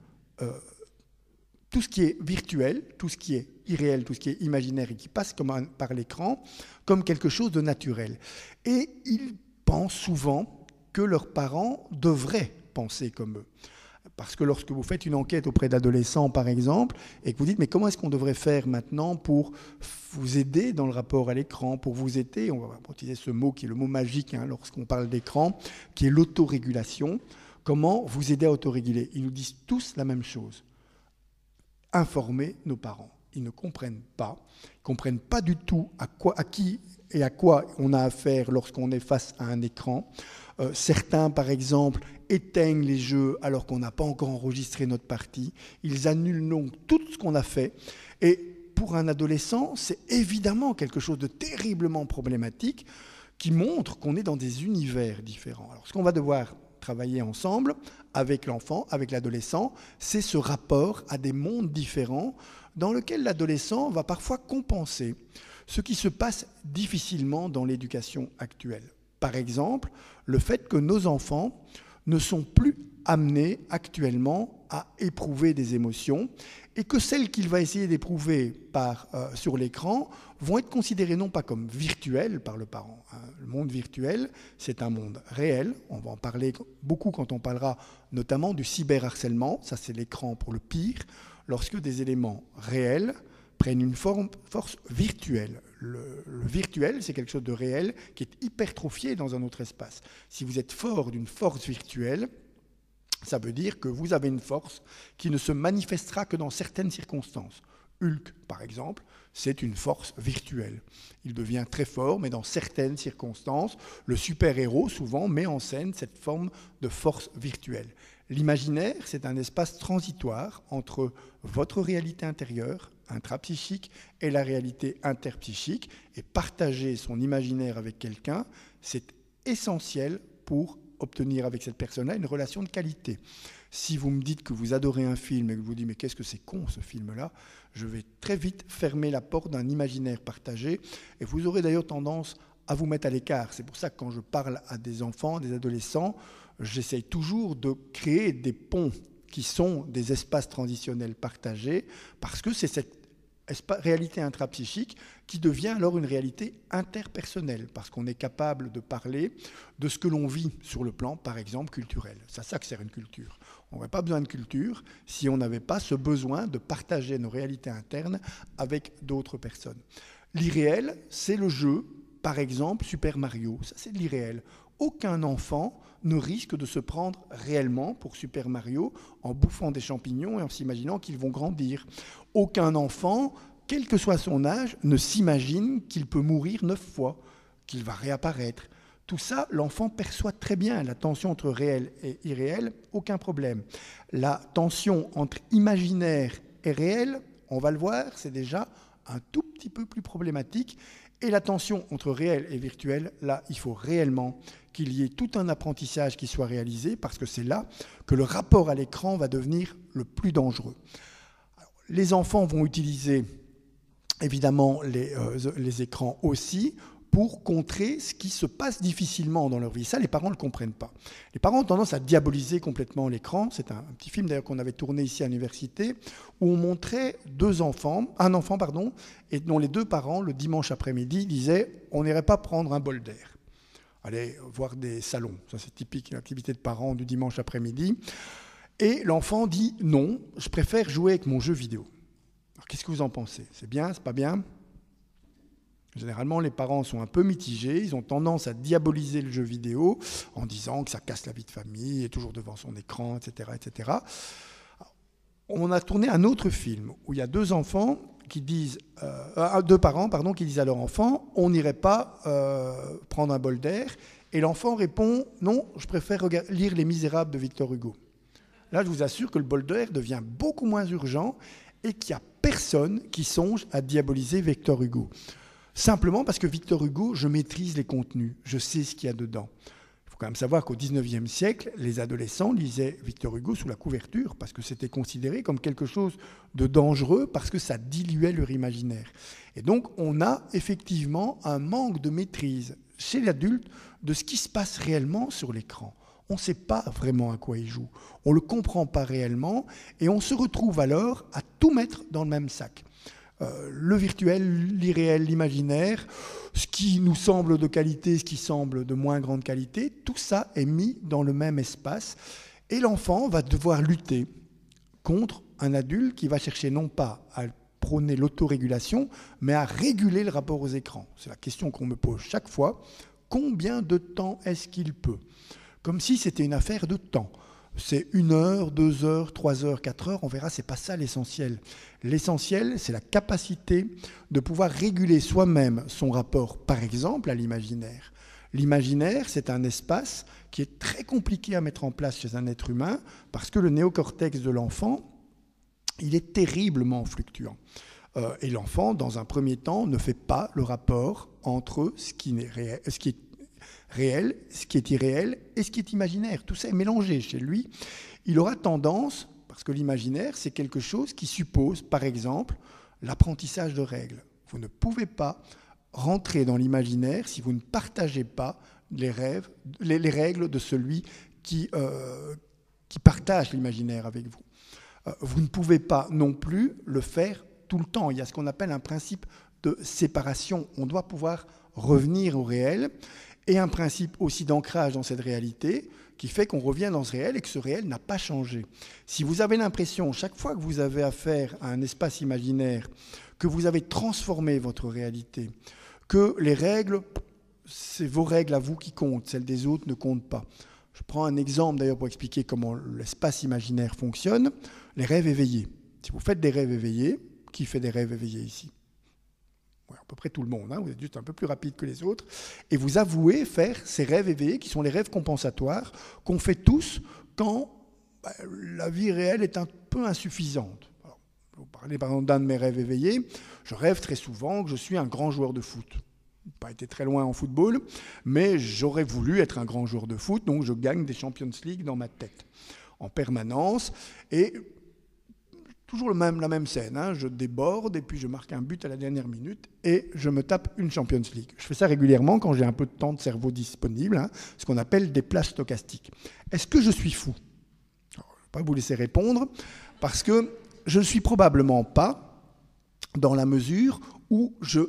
tout ce qui est virtuel, tout ce qui est irréel, tout ce qui est imaginaire et qui passe par l'écran, comme quelque chose de naturel. Et ils pensent souvent que leurs parents devraient penser comme eux. Parce que lorsque vous faites une enquête auprès d'adolescents, par exemple, et que vous dites « mais comment est-ce qu'on devrait faire maintenant pour vous aider dans le rapport à l'écran, pour vous aider ?» On va utiliser ce mot qui est le mot magique hein, lorsqu'on parle d'écran, qui est l'autorégulation. Comment vous aider à autoréguler ? Ils nous disent tous la même chose. Informer nos parents. Ils ne comprennent pas du tout à qui et à quoi on a affaire lorsqu'on est face à un écran. Certains, par exemple, éteignent les jeux alors qu'on n'a pas encore enregistré notre partie. Ils annulent donc tout ce qu'on a fait. Et pour un adolescent, c'est évidemment quelque chose de terriblement problématique qui montre qu'on est dans des univers différents. Alors, ce qu'on va devoir travailler ensemble avec l'enfant, avec l'adolescent, c'est ce rapport à des mondes différents dans lequel l'adolescent va parfois compenser ce qui se passe difficilement dans l'éducation actuelle. Par exemple, le fait que nos enfants ne sont plus amenés actuellement à éprouver des émotions et que celles qu'il va essayer d'éprouver sur l'écran vont être considérées non pas comme virtuelles par le parent. Le monde virtuel, c'est un monde réel. On va en parler beaucoup quand on parlera notamment du cyberharcèlement. Ça, c'est l'écran pour le pire. Lorsque des éléments réels prennent une force virtuelle. Le virtuel, c'est quelque chose de réel qui est hypertrophié dans un autre espace. Si vous êtes fort d'une force virtuelle, ça veut dire que vous avez une force qui ne se manifestera que dans certaines circonstances. Hulk, par exemple, c'est une force virtuelle. Il devient très fort, mais dans certaines circonstances, le super-héros, souvent, met en scène cette forme de force virtuelle. L'imaginaire, c'est un espace transitoire entre votre réalité intérieure, intrapsychique, et la réalité interpsychique. Et partager son imaginaire avec quelqu'un, c'est essentiel pour obtenir avec cette personne-là une relation de qualité. Si vous me dites que vous adorez un film et que vous dites « mais qu'est-ce que c'est con ce film-là », je vais très vite fermer la porte d'un imaginaire partagé et vous aurez d'ailleurs tendance à vous mettre à l'écart. C'est pour ça que quand je parle à des enfants, des adolescents, j'essaye toujours de créer des ponts qui sont des espaces transitionnels partagés, parce que c'est cette réalité intrapsychique qui devient alors une réalité interpersonnelle, parce qu'on est capable de parler de ce que l'on vit sur le plan, par exemple, culturel. C'est à ça que sert une culture. On n'aurait pas besoin de culture si on n'avait pas ce besoin de partager nos réalités internes avec d'autres personnes. L'irréel, c'est le jeu, par exemple, Super Mario. Ça, c'est de l'irréel. Aucun enfant ne risque de se prendre réellement pour Super Mario en bouffant des champignons et en s'imaginant qu'ils vont grandir. Aucun enfant, quel que soit son âge, ne s'imagine qu'il peut mourir 9 fois, qu'il va réapparaître. Tout ça, l'enfant perçoit très bien la tension entre réel et irréel, aucun problème. La tension entre imaginaire et réel, on va le voir, c'est déjà un tout petit peu plus problématique. Et la tension entre réel et virtuel, là, il faut réellement qu'il y ait tout un apprentissage qui soit réalisé, parce que c'est là que le rapport à l'écran va devenir le plus dangereux. Alors, les enfants vont utiliser évidemment les écrans aussi pour contrer ce qui se passe difficilement dans leur vie. Ça, les parents ne le comprennent pas. Les parents ont tendance à diaboliser complètement l'écran. C'est un petit film d'ailleurs qu'on avait tourné ici à l'université, où on montrait un enfant, et dont les 2 parents, le dimanche après-midi, disaient « on n'irait pas prendre un bol d'air ». Aller voir des salons, ça c'est typique, une activité de parents du dimanche après-midi. Et l'enfant dit « non, je préfère jouer avec mon jeu vidéo ». Alors qu'est-ce que vous en pensez? C'est bien, c'est pas bien? Généralement, les parents sont un peu mitigés, ils ont tendance à diaboliser le jeu vidéo en disant que ça casse la vie de famille, est toujours devant son écran, etc., etc. On a tourné un autre film où il y a 2 enfants qui disent, 2 parents qui disent à leur enfant « on n'irait pas prendre un bol d'air ». Et l'enfant répond « non, je préfère lire Les Misérables de Victor Hugo ». Là, je vous assure que le bol d'air devient beaucoup moins urgent et qu'il n'y a personne qui songe à diaboliser Victor Hugo. Simplement parce que Victor Hugo, je maîtrise les contenus, je sais ce qu'il y a dedans. Il faut quand même savoir qu'au XIXe siècle, les adolescents lisaient Victor Hugo sous la couverture parce que c'était considéré comme quelque chose de dangereux, parce que ça diluait leur imaginaire. Et donc, on a effectivement un manque de maîtrise chez l'adulte de ce qui se passe réellement sur l'écran. On ne sait pas vraiment à quoi il joue, on ne le comprend pas réellement, et on se retrouve alors à tout mettre dans le même sac. Le virtuel, l'irréel, l'imaginaire, ce qui nous semble de qualité, ce qui semble de moins grande qualité, tout ça est mis dans le même espace. Et l'enfant va devoir lutter contre un adulte qui va chercher non pas à prôner l'autorégulation, mais à réguler le rapport aux écrans. C'est la question qu'on me pose chaque fois. Combien de temps est-ce qu'il peut? Comme si c'était une affaire de temps. C'est 1 heure, 2 heures, 3 heures, 4 heures, on verra, c'est pas ça l'essentiel. L'essentiel, c'est la capacité de pouvoir réguler soi-même son rapport, par exemple, à l'imaginaire. L'imaginaire, c'est un espace qui est très compliqué à mettre en place chez un être humain, parce que le néocortex de l'enfant, il est terriblement fluctuant. Et l'enfant, dans un premier temps, ne fait pas le rapport entre ce qui est réel, ce qui est irréel et ce qui est imaginaire. Tout ça est mélangé chez lui. Il aura tendance, parce que l'imaginaire, c'est quelque chose qui suppose, par exemple, l'apprentissage de règles. Vous ne pouvez pas rentrer dans l'imaginaire si vous ne partagez pas les règles de celui qui partage l'imaginaire avec vous. Vous ne pouvez pas non plus le faire tout le temps. Il y a ce qu'on appelle un principe de séparation. On doit pouvoir revenir au réel, et un principe aussi d'ancrage dans cette réalité qui fait qu'on revient dans ce réel et que ce réel n'a pas changé. Si vous avez l'impression, chaque fois que vous avez affaire à un espace imaginaire, que vous avez transformé votre réalité, que les règles, c'est vos règles à vous qui comptent, celles des autres ne comptent pas. Je prends un exemple d'ailleurs pour expliquer comment l'espace imaginaire fonctionne, les rêves éveillés. Si vous faites des rêves éveillés, qui fait des rêves éveillés ici ? À peu près tout le monde, hein, vous êtes juste un peu plus rapide que les autres, et vous avouez faire ces rêves éveillés qui sont les rêves compensatoires qu'on fait tous quand la vie réelle est un peu insuffisante. Alors, je vais vous parler par exemple d'un de mes rêves éveillés. Je rêve très souvent que je suis un grand joueur de foot. Je n'ai pas été très loin en football, mais j'aurais voulu être un grand joueur de foot, donc je gagne des Champions League dans ma tête en permanence, et toujours la même scène, hein. Je déborde et puis je marque un but à la dernière minute et je me tape une Champions League. Je fais ça régulièrement quand j'ai un peu de temps de cerveau disponible, hein, ce qu'on appelle des plages stochastiques. Est-ce que je suis fou ? Alors, vais pas vous laisser répondre, parce que je ne suis probablement pas dans la mesure où je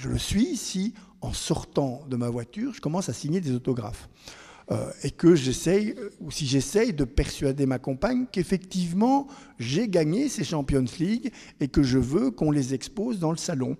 le suis si, en sortant de ma voiture, je commence à signer des autographes. Et que j'essaye de persuader ma compagne qu'effectivement, j'ai gagné ces Champions League et que je veux qu'on les expose dans le salon.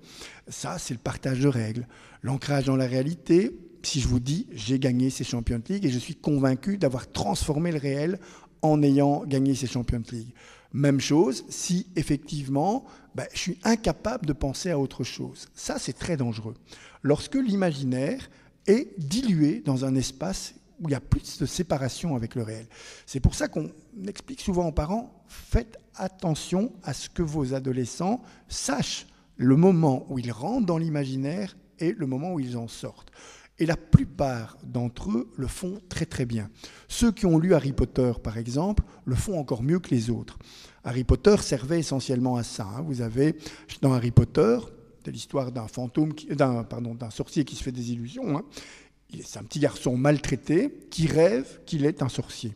Ça, c'est le partage de règles. L'ancrage dans la réalité, si je vous dis, j'ai gagné ces Champions League et je suis convaincu d'avoir transformé le réel en ayant gagné ces Champions League. Même chose si, effectivement, je suis incapable de penser à autre chose. Ça, c'est très dangereux. Lorsque l'imaginaire est dilué dans un espace où il y a plus de séparation avec le réel. C'est pour ça qu'on explique souvent aux parents, faites attention à ce que vos adolescents sachent le moment où ils rentrent dans l'imaginaire et le moment où ils en sortent. Et la plupart d'entre eux le font très très bien. Ceux qui ont lu Harry Potter, par exemple, le font encore mieux que les autres. Harry Potter servait essentiellement à ça. Vous avez, dans Harry Potter, c'est l'histoire d'un sorcier qui se fait des illusions. C'est un petit garçon maltraité qui rêve qu'il est un sorcier.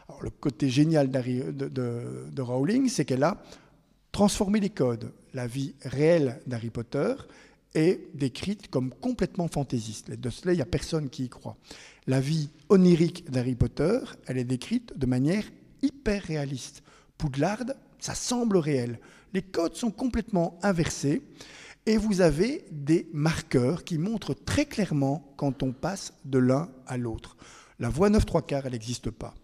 Alors, le côté génial de Rowling, c'est qu'elle a transformé les codes. La vie réelle d'Harry Potter est décrite comme complètement fantaisiste. Les Dursley, il n'y a personne qui y croit. La vie onirique d'Harry Potter, elle est décrite de manière hyper réaliste. Poudlard, ça semble réel. Les codes sont complètement inversés. Et vous avez des marqueurs qui montrent très clairement quand on passe de l'un à l'autre. La voie 9 3/4, elle n'existe pas.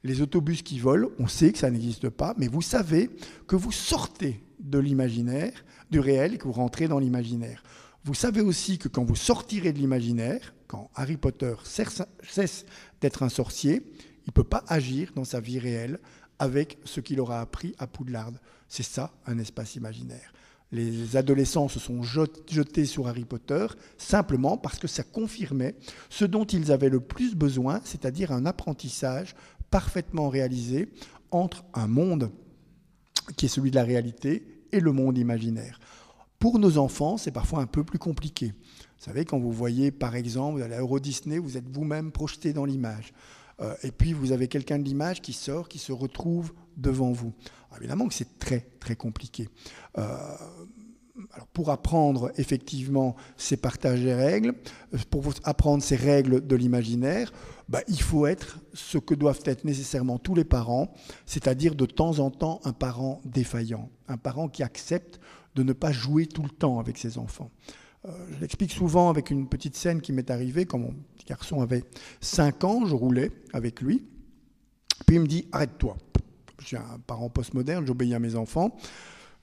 Les autobus qui volent, on sait que ça n'existe pas, mais vous savez que vous sortez de l'imaginaire, du réel, et que vous rentrez dans l'imaginaire. Vous savez aussi que quand vous sortirez de l'imaginaire, quand Harry Potter cesse d'être un sorcier, il ne peut pas agir dans sa vie réelle avec ce qu'il aura appris à Poudlard. C'est ça, un espace imaginaire. Les adolescents se sont jetés sur Harry Potter simplement parce que ça confirmait ce dont ils avaient le plus besoin, c'est-à-dire un apprentissage parfaitement réalisé entre un monde qui est celui de la réalité et le monde imaginaire. Pour nos enfants, c'est parfois un peu plus compliqué. Vous savez, quand vous voyez, par exemple, vous allez à Euro Disney, vous êtes vous-même projeté dans l'image. Et puis, vous avez quelqu'un de l'image qui sort, qui se retrouve devant vous. Alors, évidemment que c'est très, très compliqué. Alors pour apprendre effectivement ces partages des règles, pour apprendre ces règles de l'imaginaire, il faut être ce que doivent être nécessairement tous les parents, c'est-à-dire de temps en temps un parent défaillant, un parent qui accepte de ne pas jouer tout le temps avec ses enfants. Je l'explique souvent avec une petite scène qui m'est arrivée quand mon petit garçon avait 5 ans, je roulais avec lui, puis il me dit « arrête-toi ». Je suis un parent postmoderne, j'obéis à mes enfants,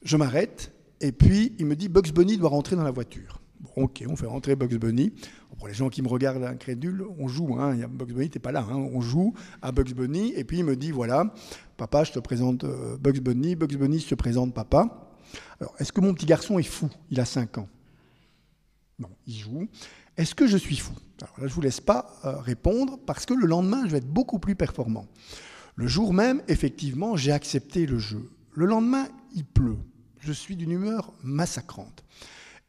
je m'arrête, et puis il me dit « Bugs Bunny doit rentrer dans la voiture ». Bon, ok, on fait rentrer Bugs Bunny. Pour les gens qui me regardent incrédules, on joue, Bugs Bunny, t'es pas là, on joue à Bugs Bunny, et puis il me dit « voilà, papa, je te présente Bugs Bunny se présente papa ». Alors, est-ce que mon petit garçon est fou? Il a 5 ans. Non, il joue. Est-ce que je suis fou? Alors là, je ne vous laisse pas répondre, parce que le lendemain, je vais être beaucoup plus performant. Le jour même, effectivement, j'ai accepté le jeu. Le lendemain, il pleut. Je suis d'une humeur massacrante.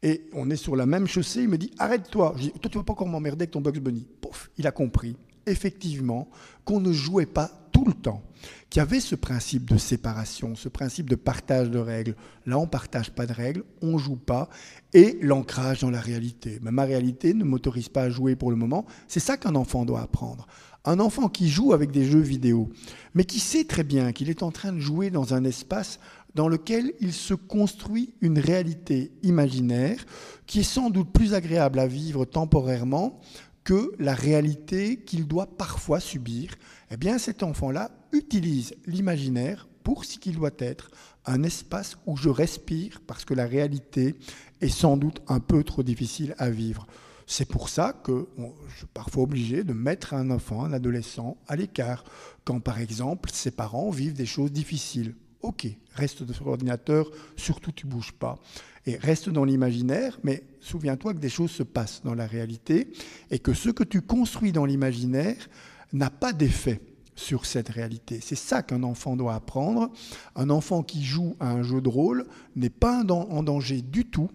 Et on est sur la même chaussée, il me dit « arrête-toi ». Je dis « toi, tu ne vas pas encore m'emmerder avec ton Bugs Bunny ». Pouf, il a compris, effectivement, qu'on ne jouait pas tout le temps, qu'il y avait ce principe de séparation, ce principe de partage de règles. Là, on ne partage pas de règles, on ne joue pas, et l'ancrage dans la réalité. Mais ma réalité ne m'autorise pas à jouer pour le moment. C'est ça qu'un enfant doit apprendre. Un enfant qui joue avec des jeux vidéo, mais qui sait très bien qu'il est en train de jouer dans un espace dans lequel il se construit une réalité imaginaire qui est sans doute plus agréable à vivre temporairement que la réalité qu'il doit parfois subir, eh bien cet enfant-là utilise l'imaginaire pour ce qu'il doit être, un espace où je respire parce que la réalité est sans doute un peu trop difficile à vivre. C'est pour ça que je suis parfois obligé de mettre un enfant, un adolescent, à l'écart, quand par exemple ses parents vivent des choses difficiles. Ok, reste sur l'ordinateur, surtout tu ne bouges pas. Et reste dans l'imaginaire, mais souviens-toi que des choses se passent dans la réalité et que ce que tu construis dans l'imaginaire n'a pas d'effet sur cette réalité. C'est ça qu'un enfant doit apprendre. Un enfant qui joue à un jeu de rôle n'est pas en danger du tout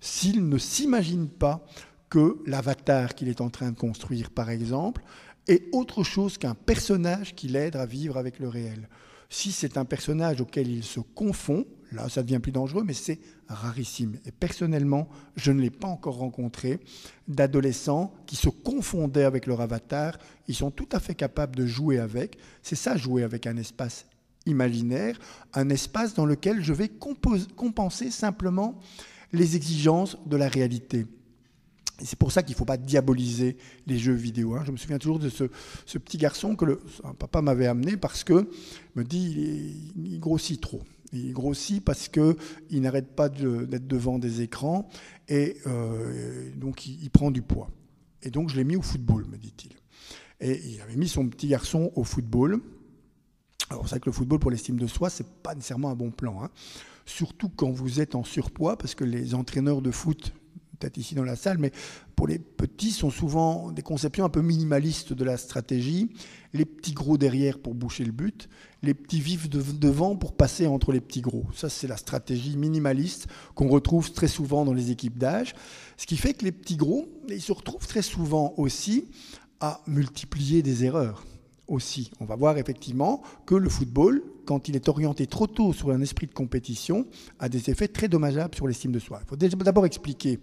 s'il ne s'imagine pas que l'avatar qu'il est en train de construire, par exemple, est autre chose qu'un personnage qui l'aide à vivre avec le réel. Si c'est un personnage auquel il se confond, là ça devient plus dangereux, mais c'est rarissime. Et personnellement, je ne l'ai pas encore rencontré d'adolescents qui se confondaient avec leur avatar. Ils sont tout à fait capables de jouer avec. C'est ça, jouer avec un espace imaginaire, un espace dans lequel je vais compenser simplement les exigences de la réalité. Et c'est pour ça qu'il ne faut pas diaboliser les jeux vidéo. Je me souviens toujours de ce petit garçon que un papa m'avait amené parce que me dit il grossit trop. Il grossit parce qu'il n'arrête pas d'être devant des écrans et donc il prend du poids. Et donc je l'ai mis au football, me dit-il. Et il avait mis son petit garçon au football. Alors c'est vrai que le football pour l'estime de soi, c'est pas nécessairement un bon plan. Surtout quand vous êtes en surpoids, parce que les entraîneurs de foot, peut-être ici dans la salle, mais pour les petits, sont souvent des conceptions un peu minimalistes de la stratégie. Les petits gros derrière pour boucher le but, les petits vifs devant pour passer entre les petits gros. Ça, c'est la stratégie minimaliste qu'on retrouve très souvent dans les équipes d'âge. Ce qui fait que les petits gros, ils se retrouvent très souvent aussi à multiplier des erreurs. Aussi, on va voir effectivement que le football, quand il est orienté trop tôt sur un esprit de compétition, a des effets très dommageables sur l'estime de soi. Il faut d'abord expliquer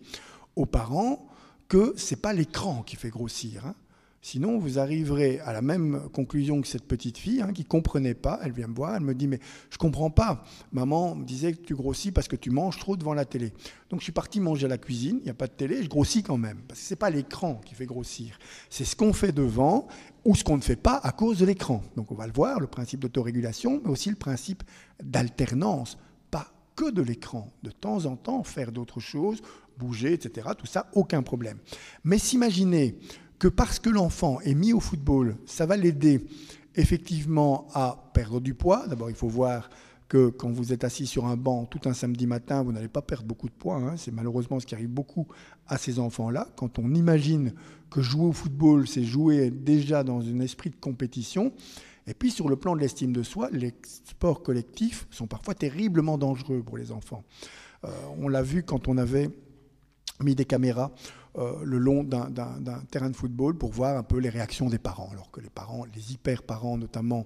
aux parents que ce n'est pas l'écran qui fait grossir. Sinon, vous arriverez à la même conclusion que cette petite fille qui ne comprenait pas. Elle vient me voir, elle me dit « mais je ne comprends pas. Maman me disait que tu grossis parce que tu manges trop devant la télé. Donc je suis parti manger à la cuisine, il n'y a pas de télé, je grossis quand même. Parce que ce n'est pas l'écran qui fait grossir. C'est ce qu'on fait devant ou ce qu'on ne fait pas à cause de l'écran. Donc on va le voir, le principe d'autorégulation, mais aussi le principe d'alternance. Pas que de l'écran. De temps en temps, faire d'autres choses, bouger, etc. Tout ça, aucun problème. Mais s'imaginer que parce que l'enfant est mis au football, ça va l'aider effectivement à perdre du poids. D'abord, il faut voir que quand vous êtes assis sur un banc tout un samedi matin, vous n'allez pas perdre beaucoup de poids. C'est malheureusement ce qui arrive beaucoup à ces enfants-là. Quand on imagine que jouer au football, c'est jouer déjà dans un esprit de compétition. Et puis, sur le plan de l'estime de soi, les sports collectifs sont parfois terriblement dangereux pour les enfants. On l'a vu quand on avait mis des caméras le long d'un terrain de football pour voir un peu les réactions des parents. Alors que les parents, les hyper-parents notamment,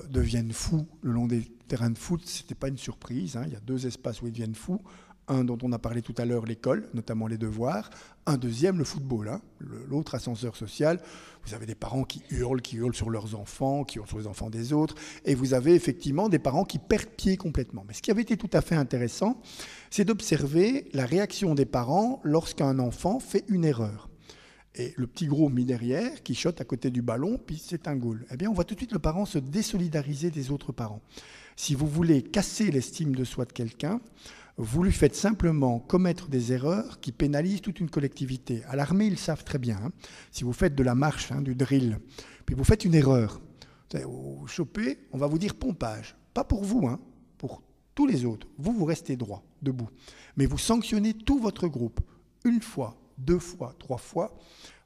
deviennent fous le long des terrains de foot, ce n'était pas une surprise. Il y a deux espaces où ils deviennent fous. Un dont on a parlé tout à l'heure, l'école, notamment les devoirs. Un deuxième, le football, l'autre ascenseur social. Vous avez des parents qui hurlent sur leurs enfants, qui hurlent sur les enfants des autres. Et vous avez effectivement des parents qui perdent pied complètement. Mais ce qui avait été tout à fait intéressant, c'est d'observer la réaction des parents lorsqu'un enfant fait une erreur. Et le petit gros mis derrière, qui chote à côté du ballon, puis c'est un goal. Eh bien, on voit tout de suite le parent se désolidariser des autres parents. Si vous voulez casser l'estime de soi de quelqu'un, vous lui faites simplement commettre des erreurs qui pénalisent toute une collectivité. À l'armée, ils savent très bien. Si vous faites de la marche, du drill, puis vous faites une erreur, vous chopez, on va vous dire pompage. Pas pour vous, pour tous les autres. Vous restez droit, debout. Mais vous sanctionnez tout votre groupe. Une fois, deux fois, trois fois,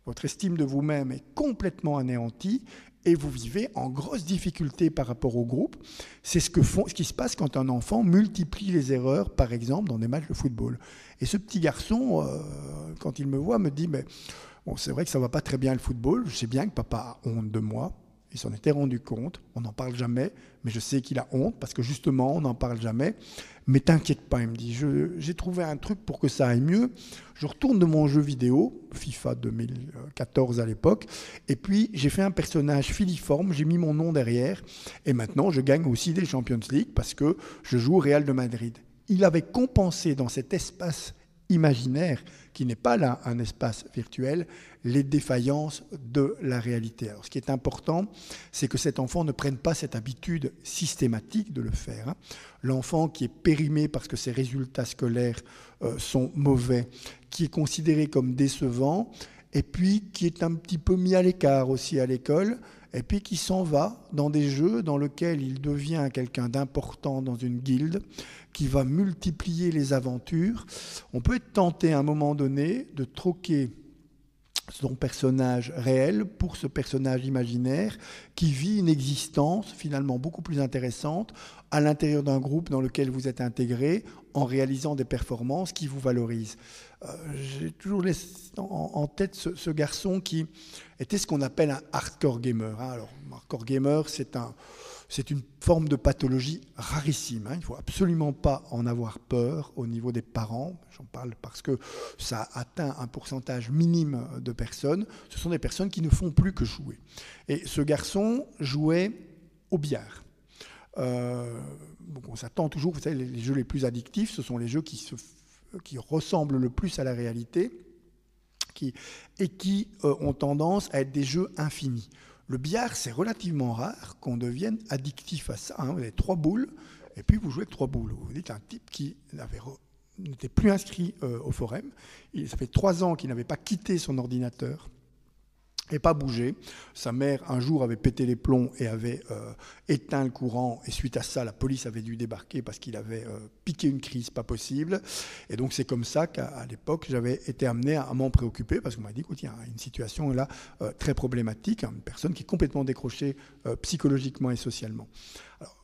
votre estime de vous-même est complètement anéantie et vous vivez en grosse difficulté par rapport au groupe. C'est ce qui se passe quand un enfant multiplie les erreurs, par exemple, dans des matchs de football. Et ce petit garçon, quand il me voit, me dit « bon, c'est vrai que ça ne va pas très bien le football, je sais bien que papa a honte de moi. » Il s'en était rendu compte, on n'en parle jamais, mais je sais qu'il a honte parce que justement, on n'en parle jamais. Mais t'inquiète pas, il me dit, j'ai trouvé un truc pour que ça aille mieux. Je retourne de mon jeu vidéo, FIFA 2014 à l'époque, et puis j'ai fait un personnage filiforme, j'ai mis mon nom derrière, et maintenant je gagne aussi des Champions League parce que je joue au Real de Madrid. Il avait compensé dans cet espace imaginaire, qui n'est pas là un espace virtuel, les défaillances de la réalité. Alors, ce qui est important, c'est que cet enfant ne prenne pas cette habitude systématique de le faire. L'enfant qui est périmé parce que ses résultats scolaires sont mauvais, qui est considéré comme décevant, et puis qui est un petit peu mis à l'écart aussi à l'école, et puis qui s'en va dans des jeux dans lesquels il devient quelqu'un d'important dans une guilde, qui va multiplier les aventures. On peut être tenté à un moment donné de troquer son personnage réel pour ce personnage imaginaire qui vit une existence finalement beaucoup plus intéressante à l'intérieur d'un groupe dans lequel vous êtes intégré en réalisant des performances qui vous valorisent. J'ai toujours en tête ce garçon qui était ce qu'on appelle un hardcore gamer. Alors, un hardcore gamer, c'est C'est une forme de pathologie rarissime. Il ne faut absolument pas en avoir peur au niveau des parents. J'en parle parce que ça atteint un pourcentage minime de personnes. Ce sont des personnes qui ne font plus que jouer. Et ce garçon jouait au billard. Donc on s'attend toujours, vous savez, les jeux les plus addictifs, ce sont les jeux qui ressemblent le plus à la réalité et qui ont tendance à être des jeux infinis. Le billard, c'est relativement rare qu'on devienne addictif à ça. Vous avez 3 boules, et puis vous jouez avec 3 boules. Vous dites un type qui n'était plus inscrit au forum. Ça fait 3 ans qu'il n'avait pas quitté son ordinateur et pas bougé. Sa mère, un jour, avait pété les plombs et avait éteint le courant. Et suite à ça, la police avait dû débarquer parce qu'il avait piqué une crise pas possible. Et donc, c'est comme ça qu'à l'époque, j'avais été amené à m'en préoccuper parce qu'on m'a dit, écoute, il y a une situation là très problématique, une personne qui est complètement décrochée psychologiquement et socialement. Alors,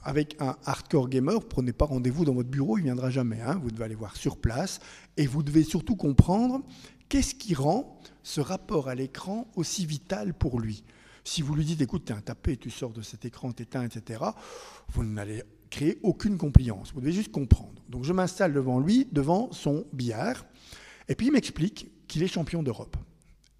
avec un hardcore gamer, prenez pas rendez-vous dans votre bureau, il ne viendra jamais. Vous devez aller voir sur place et vous devez surtout comprendre qu'est-ce qui rend ce rapport à l'écran aussi vital pour lui. Si vous lui dites, écoute, t'es un tapé, tu sors de cet écran, t'éteins, etc., vous n'allez créer aucune compliance. Vous devez juste comprendre. Donc je m'installe devant lui, devant son billard, et puis il m'explique qu'il est champion d'Europe.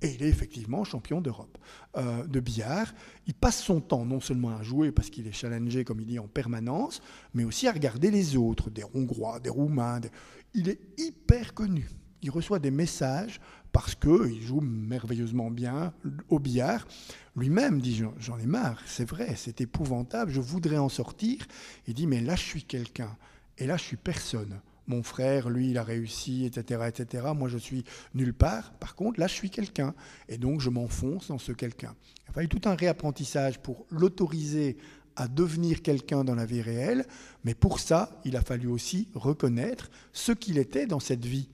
Et il est effectivement champion d'Europe de billard. Il passe son temps non seulement à jouer, parce qu'il est challengé, comme il dit, en permanence, mais aussi à regarder les autres, des Hongrois, des Roumains. Il est hyper connu. Il reçoit des messages parce qu'il joue merveilleusement bien au billard. Lui-même dit, j'en ai marre, c'est vrai, c'est épouvantable, je voudrais en sortir. Il dit, mais là, je suis quelqu'un, et là, je suis personne. Mon frère, lui, il a réussi, etc., etc. Moi, je suis nulle part. Par contre, là, je suis quelqu'un, et donc je m'enfonce dans ce quelqu'un. Il a fallu tout un réapprentissage pour l'autoriser à devenir quelqu'un dans la vie réelle, mais pour ça, il a fallu aussi reconnaître ce qu'il était dans cette vie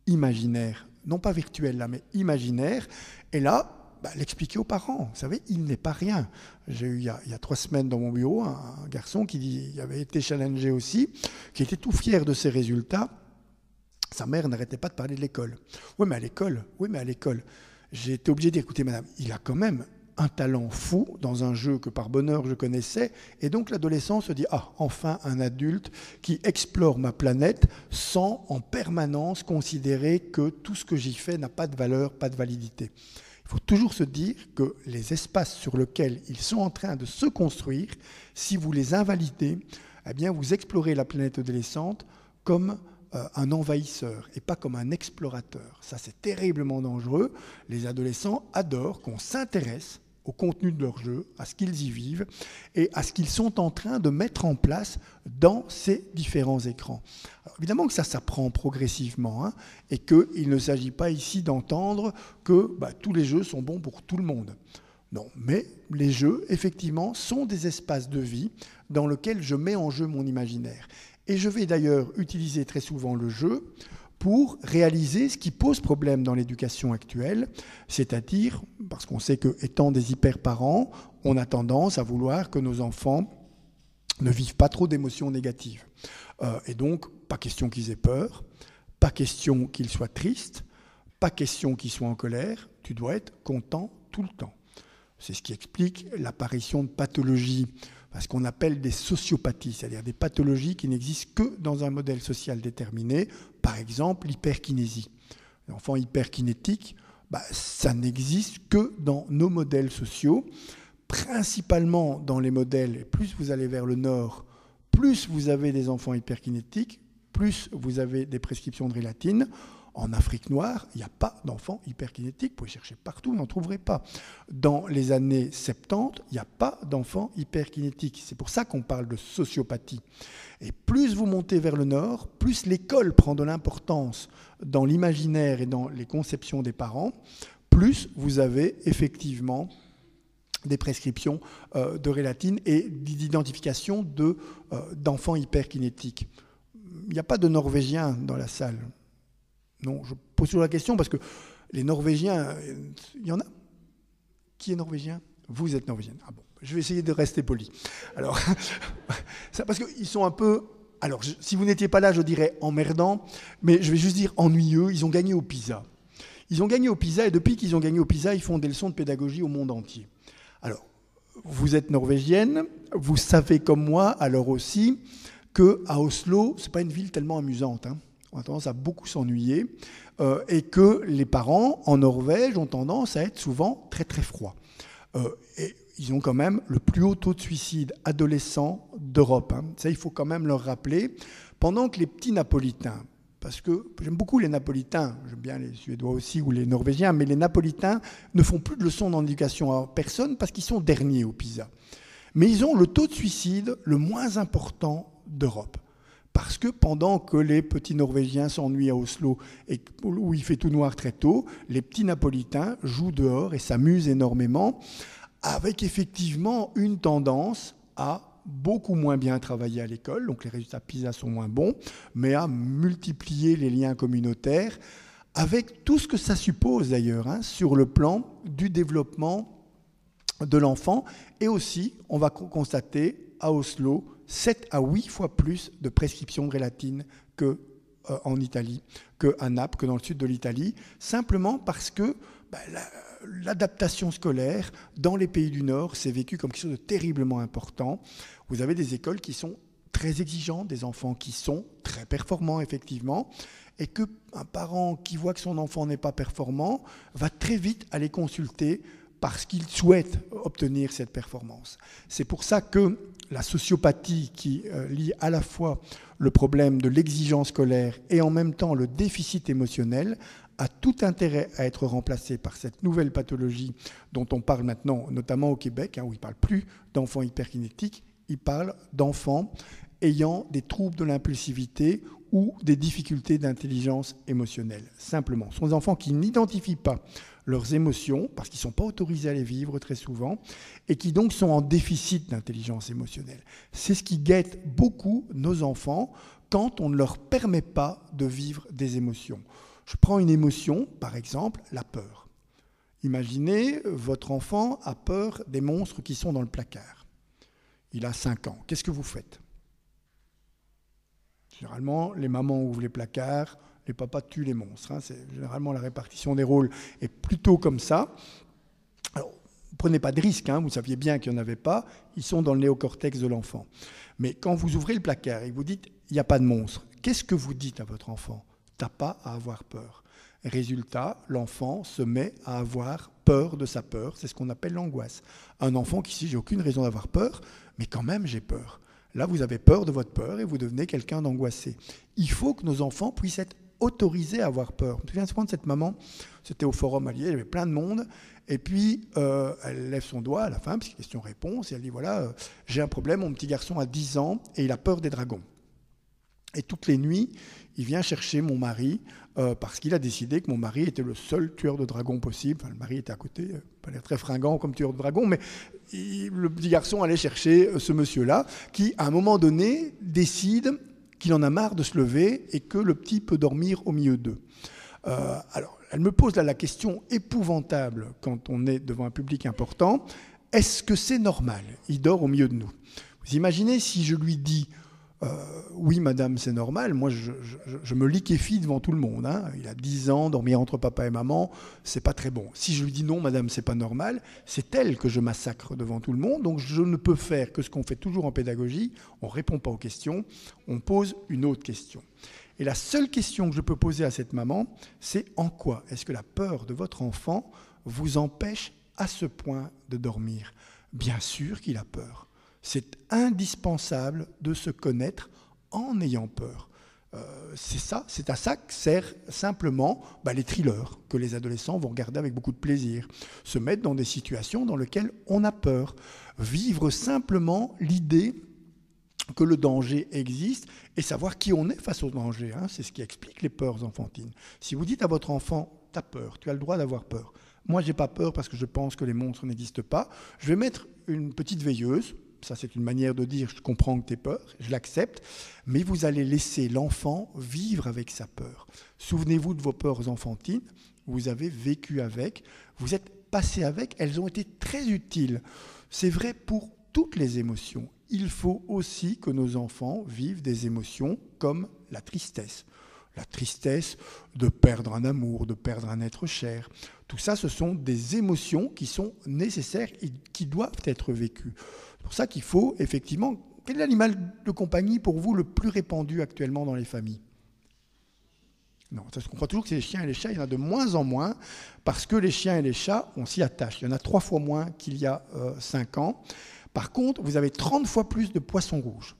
imaginaire, non pas virtuel là, mais imaginaire, et là, l'expliquer aux parents. Vous savez, il n'est pas rien. J'ai eu il y a 3 semaines dans mon bureau un garçon qui avait été challengé aussi, qui était tout fier de ses résultats. Sa mère n'arrêtait pas de parler de l'école. Oui, mais à l'école. J'ai été obligé d'écouter madame. Il a quand même un talent fou dans un jeu que par bonheur je connaissais, et donc l'adolescent se dit, enfin un adulte qui explore ma planète sans en permanence considérer que tout ce que j'y fais n'a pas de valeur, pas de validité. Il faut toujours se dire que les espaces sur lesquels ils sont en train de se construire, si vous les invalidez, eh bien vous explorez la planète adolescente comme un envahisseur et pas comme un explorateur. Ça, c'est terriblement dangereux. Les adolescents adorent qu'on s'intéresse au contenu de leur jeu, à ce qu'ils y vivent et à ce qu'ils sont en train de mettre en place dans ces différents écrans. Alors, évidemment que ça s'apprend progressivement et qu'il ne s'agit pas ici d'entendre que tous les jeux sont bons pour tout le monde. Non, mais les jeux, effectivement, sont des espaces de vie dans lesquels je mets en jeu mon imaginaire. Et je vais d'ailleurs utiliser très souvent le jeu pour réaliser ce qui pose problème dans l'éducation actuelle, c'est-à-dire, parce qu'on sait qu'étant des hyper-parents, on a tendance à vouloir que nos enfants ne vivent pas trop d'émotions négatives. Et donc, pas question qu'ils aient peur, pas question qu'ils soient tristes, pas question qu'ils soient en colère, tu dois être content tout le temps. C'est ce qui explique l'apparition de pathologies, ce qu'on appelle des sociopathies, c'est-à-dire des pathologies qui n'existent que dans un modèle social déterminé, par exemple l'hyperkinésie. L'enfant hyperkinétique, ça n'existe que dans nos modèles sociaux, principalement dans les modèles, et plus vous allez vers le nord, plus vous avez des enfants hyperkinétiques, plus vous avez des prescriptions de rélatine. En Afrique noire, il n'y a pas d'enfants hyperkinétiques. Vous pouvez chercher partout, vous n'en trouverez pas. Dans les années 70, il n'y a pas d'enfants hyperkinétiques. C'est pour ça qu'on parle de sociopathie. Et plus vous montez vers le nord, plus l'école prend de l'importance dans l'imaginaire et dans les conceptions des parents, plus vous avez effectivement des prescriptions de rélatine et d'identification d'enfants hyperkinétiques. Il n'y a pas de Norvégiens dans la salle. Non, je pose toujours la question parce que les Norvégiens, il y en a. Qui est norvégien ? Vous êtes norvégienne. Ah bon, je vais essayer de rester poli. Alors, ça, parce qu'ils sont un peu... Alors, si vous n'étiez pas là, je dirais emmerdants, mais je vais juste dire ennuyeux. Ils ont gagné au PISA. Ils ont gagné au PISA et depuis qu'ils ont gagné au PISA, ils font des leçons de pédagogie au monde entier. Alors, vous êtes norvégienne, vous savez comme moi, alors aussi, qu'à Oslo, ce n'est pas une ville tellement amusante. On a tendance à beaucoup s'ennuyer. Et que les parents, en Norvège, ont tendance à être souvent très très froids. Et ils ont quand même le plus haut taux de suicide adolescent d'Europe. Ça, il faut quand même leur rappeler. Pendant que les petits Napolitains, parce que j'aime beaucoup les Napolitains, j'aime bien les Suédois aussi ou les Norvégiens, mais les Napolitains ne font plus de leçons d'éducation à personne parce qu'ils sont derniers au PISA. Mais ils ont le taux de suicide le moins important d'Europe. Parce que pendant que les petits Norvégiens s'ennuient à Oslo et où il fait tout noir très tôt, les petits Napolitains jouent dehors et s'amusent énormément, avec effectivement une tendance à beaucoup moins bien travailler à l'école, donc les résultats PISA sont moins bons, mais à multiplier les liens communautaires, avec tout ce que ça suppose d'ailleurs, sur le plan du développement de l'enfant. Et aussi, on va constater à Oslo, 7 à 8 fois plus de prescriptions de Rélatine qu'en Italie, qu'à Naples, que dans le sud de l'Italie, simplement parce que l'adaptation scolaire dans les pays du Nord s'est vécue comme quelque chose de terriblement important. Vous avez des écoles qui sont très exigeantes, des enfants qui sont très performants, effectivement, et qu'un parent qui voit que son enfant n'est pas performant va très vite aller consulter parce qu'il souhaite obtenir cette performance. C'est pour ça que la sociopathie qui lie à la fois le problème de l'exigence scolaire et en même temps le déficit émotionnel a tout intérêt à être remplacée par cette nouvelle pathologie dont on parle maintenant, notamment au Québec, où il ne parle plus d'enfants hyperkinétiques, il parle d'enfants ayant des troubles de l'impulsivité ou des difficultés d'intelligence émotionnelle, simplement. Ce sont des enfants qui n'identifient pas leurs émotions, parce qu'ils ne sont pas autorisés à les vivre très souvent, et qui donc sont en déficit d'intelligence émotionnelle. C'est ce qui guette beaucoup nos enfants quand on ne leur permet pas de vivre des émotions. Je prends une émotion, par exemple, la peur. Imaginez, votre enfant a peur des monstres qui sont dans le placard. Il a 5 ans. Qu'est-ce que vous faites ? Généralement, les mamans ouvrent les placards, les papas tuent les monstres. C'est généralement la répartition des rôles est plutôt comme ça. Alors, ne prenez pas de risques, vous saviez bien qu'il n'y en avait pas, ils sont dans le néocortex de l'enfant. Mais quand vous ouvrez le placard et vous dites « il n'y a pas de monstre », qu'est-ce que vous dites à votre enfant ? « T'as pas à avoir peur ». Résultat, l'enfant se met à avoir peur de sa peur, c'est ce qu'on appelle l'angoisse. Un enfant qui dit « j'ai aucune raison d'avoir peur, mais quand même j'ai peur ». Là, vous avez peur de votre peur et vous devenez quelqu'un d'angoissé. Il faut que nos enfants puissent être autorisés à avoir peur. Je me souviens souvent de cette maman, c'était au forum allié, il y avait plein de monde, et puis elle lève son doigt à la fin, parce que question-réponse, et elle dit, voilà, j'ai un problème, mon petit garçon a 10 ans, et il a peur des dragons. Et toutes les nuits, il vient chercher mon mari, parce qu'il a décidé que mon mari était le seul tueur de dragons possible. Enfin, le mari était à côté, pas l'air très fringant comme tueur de dragons, mais le petit garçon allait chercher ce monsieur-là, qui, à un moment donné, décide qu'il en a marre de se lever et que le petit peut dormir au milieu d'eux. Alors, elle me pose là la question épouvantable quand on est devant un public important. Est-ce que c'est normal ? Il dort au milieu de nous. Vous imaginez si je lui dis oui, madame, c'est normal. Moi, je me liquéfie devant tout le monde. Il a 10 ans, dormir entre papa et maman, c'est pas très bon. Si je lui dis non, madame, c'est pas normal, c'est elle que je massacre devant tout le monde. Donc, je ne peux faire que ce qu'on fait toujours en pédagogie. On répond pas aux questions, on pose une autre question. Et la seule question que je peux poser à cette maman, c'est en quoi est-ce que la peur de votre enfant vous empêche à ce point de dormir ? Bien sûr qu'il a peur. C'est indispensable de se connaître en ayant peur. C'est à ça que servent simplement les thrillers que les adolescents vont regarder avec beaucoup de plaisir. Se mettre dans des situations dans lesquelles on a peur. Vivre simplement l'idée que le danger existe et savoir qui on est face au danger. C'est ce qui explique les peurs enfantines. Si vous dites à votre enfant « t'as peur, tu as le droit d'avoir peur ». Moi, j'ai pas peur parce que je pense que les monstres n'existent pas. Je vais mettre une petite veilleuse. Ça, c'est une manière de dire « je comprends que tu aies peur, je l'accepte », mais vous allez laisser l'enfant vivre avec sa peur. Souvenez-vous de vos peurs enfantines, vous avez vécu avec, vous êtes passé avec, elles ont été très utiles. C'est vrai pour toutes les émotions. Il faut aussi que nos enfants vivent des émotions comme la tristesse, La tristesse de perdre un amour, de perdre un être cher. Tout ça, ce sont des émotions qui sont nécessaires et qui doivent être vécues. C'est pour ça qu'il faut effectivement... Quel est l'animal de compagnie pour vous le plus répandu actuellement dans les familles ? Non, on croit toujours que c'est les chiens et les chats, il y en a de moins en moins, parce que les chiens et les chats, on s'y attache. Il y en a 3 fois moins qu'il y a 5 ans. Par contre, vous avez 30 fois plus de poissons rouges.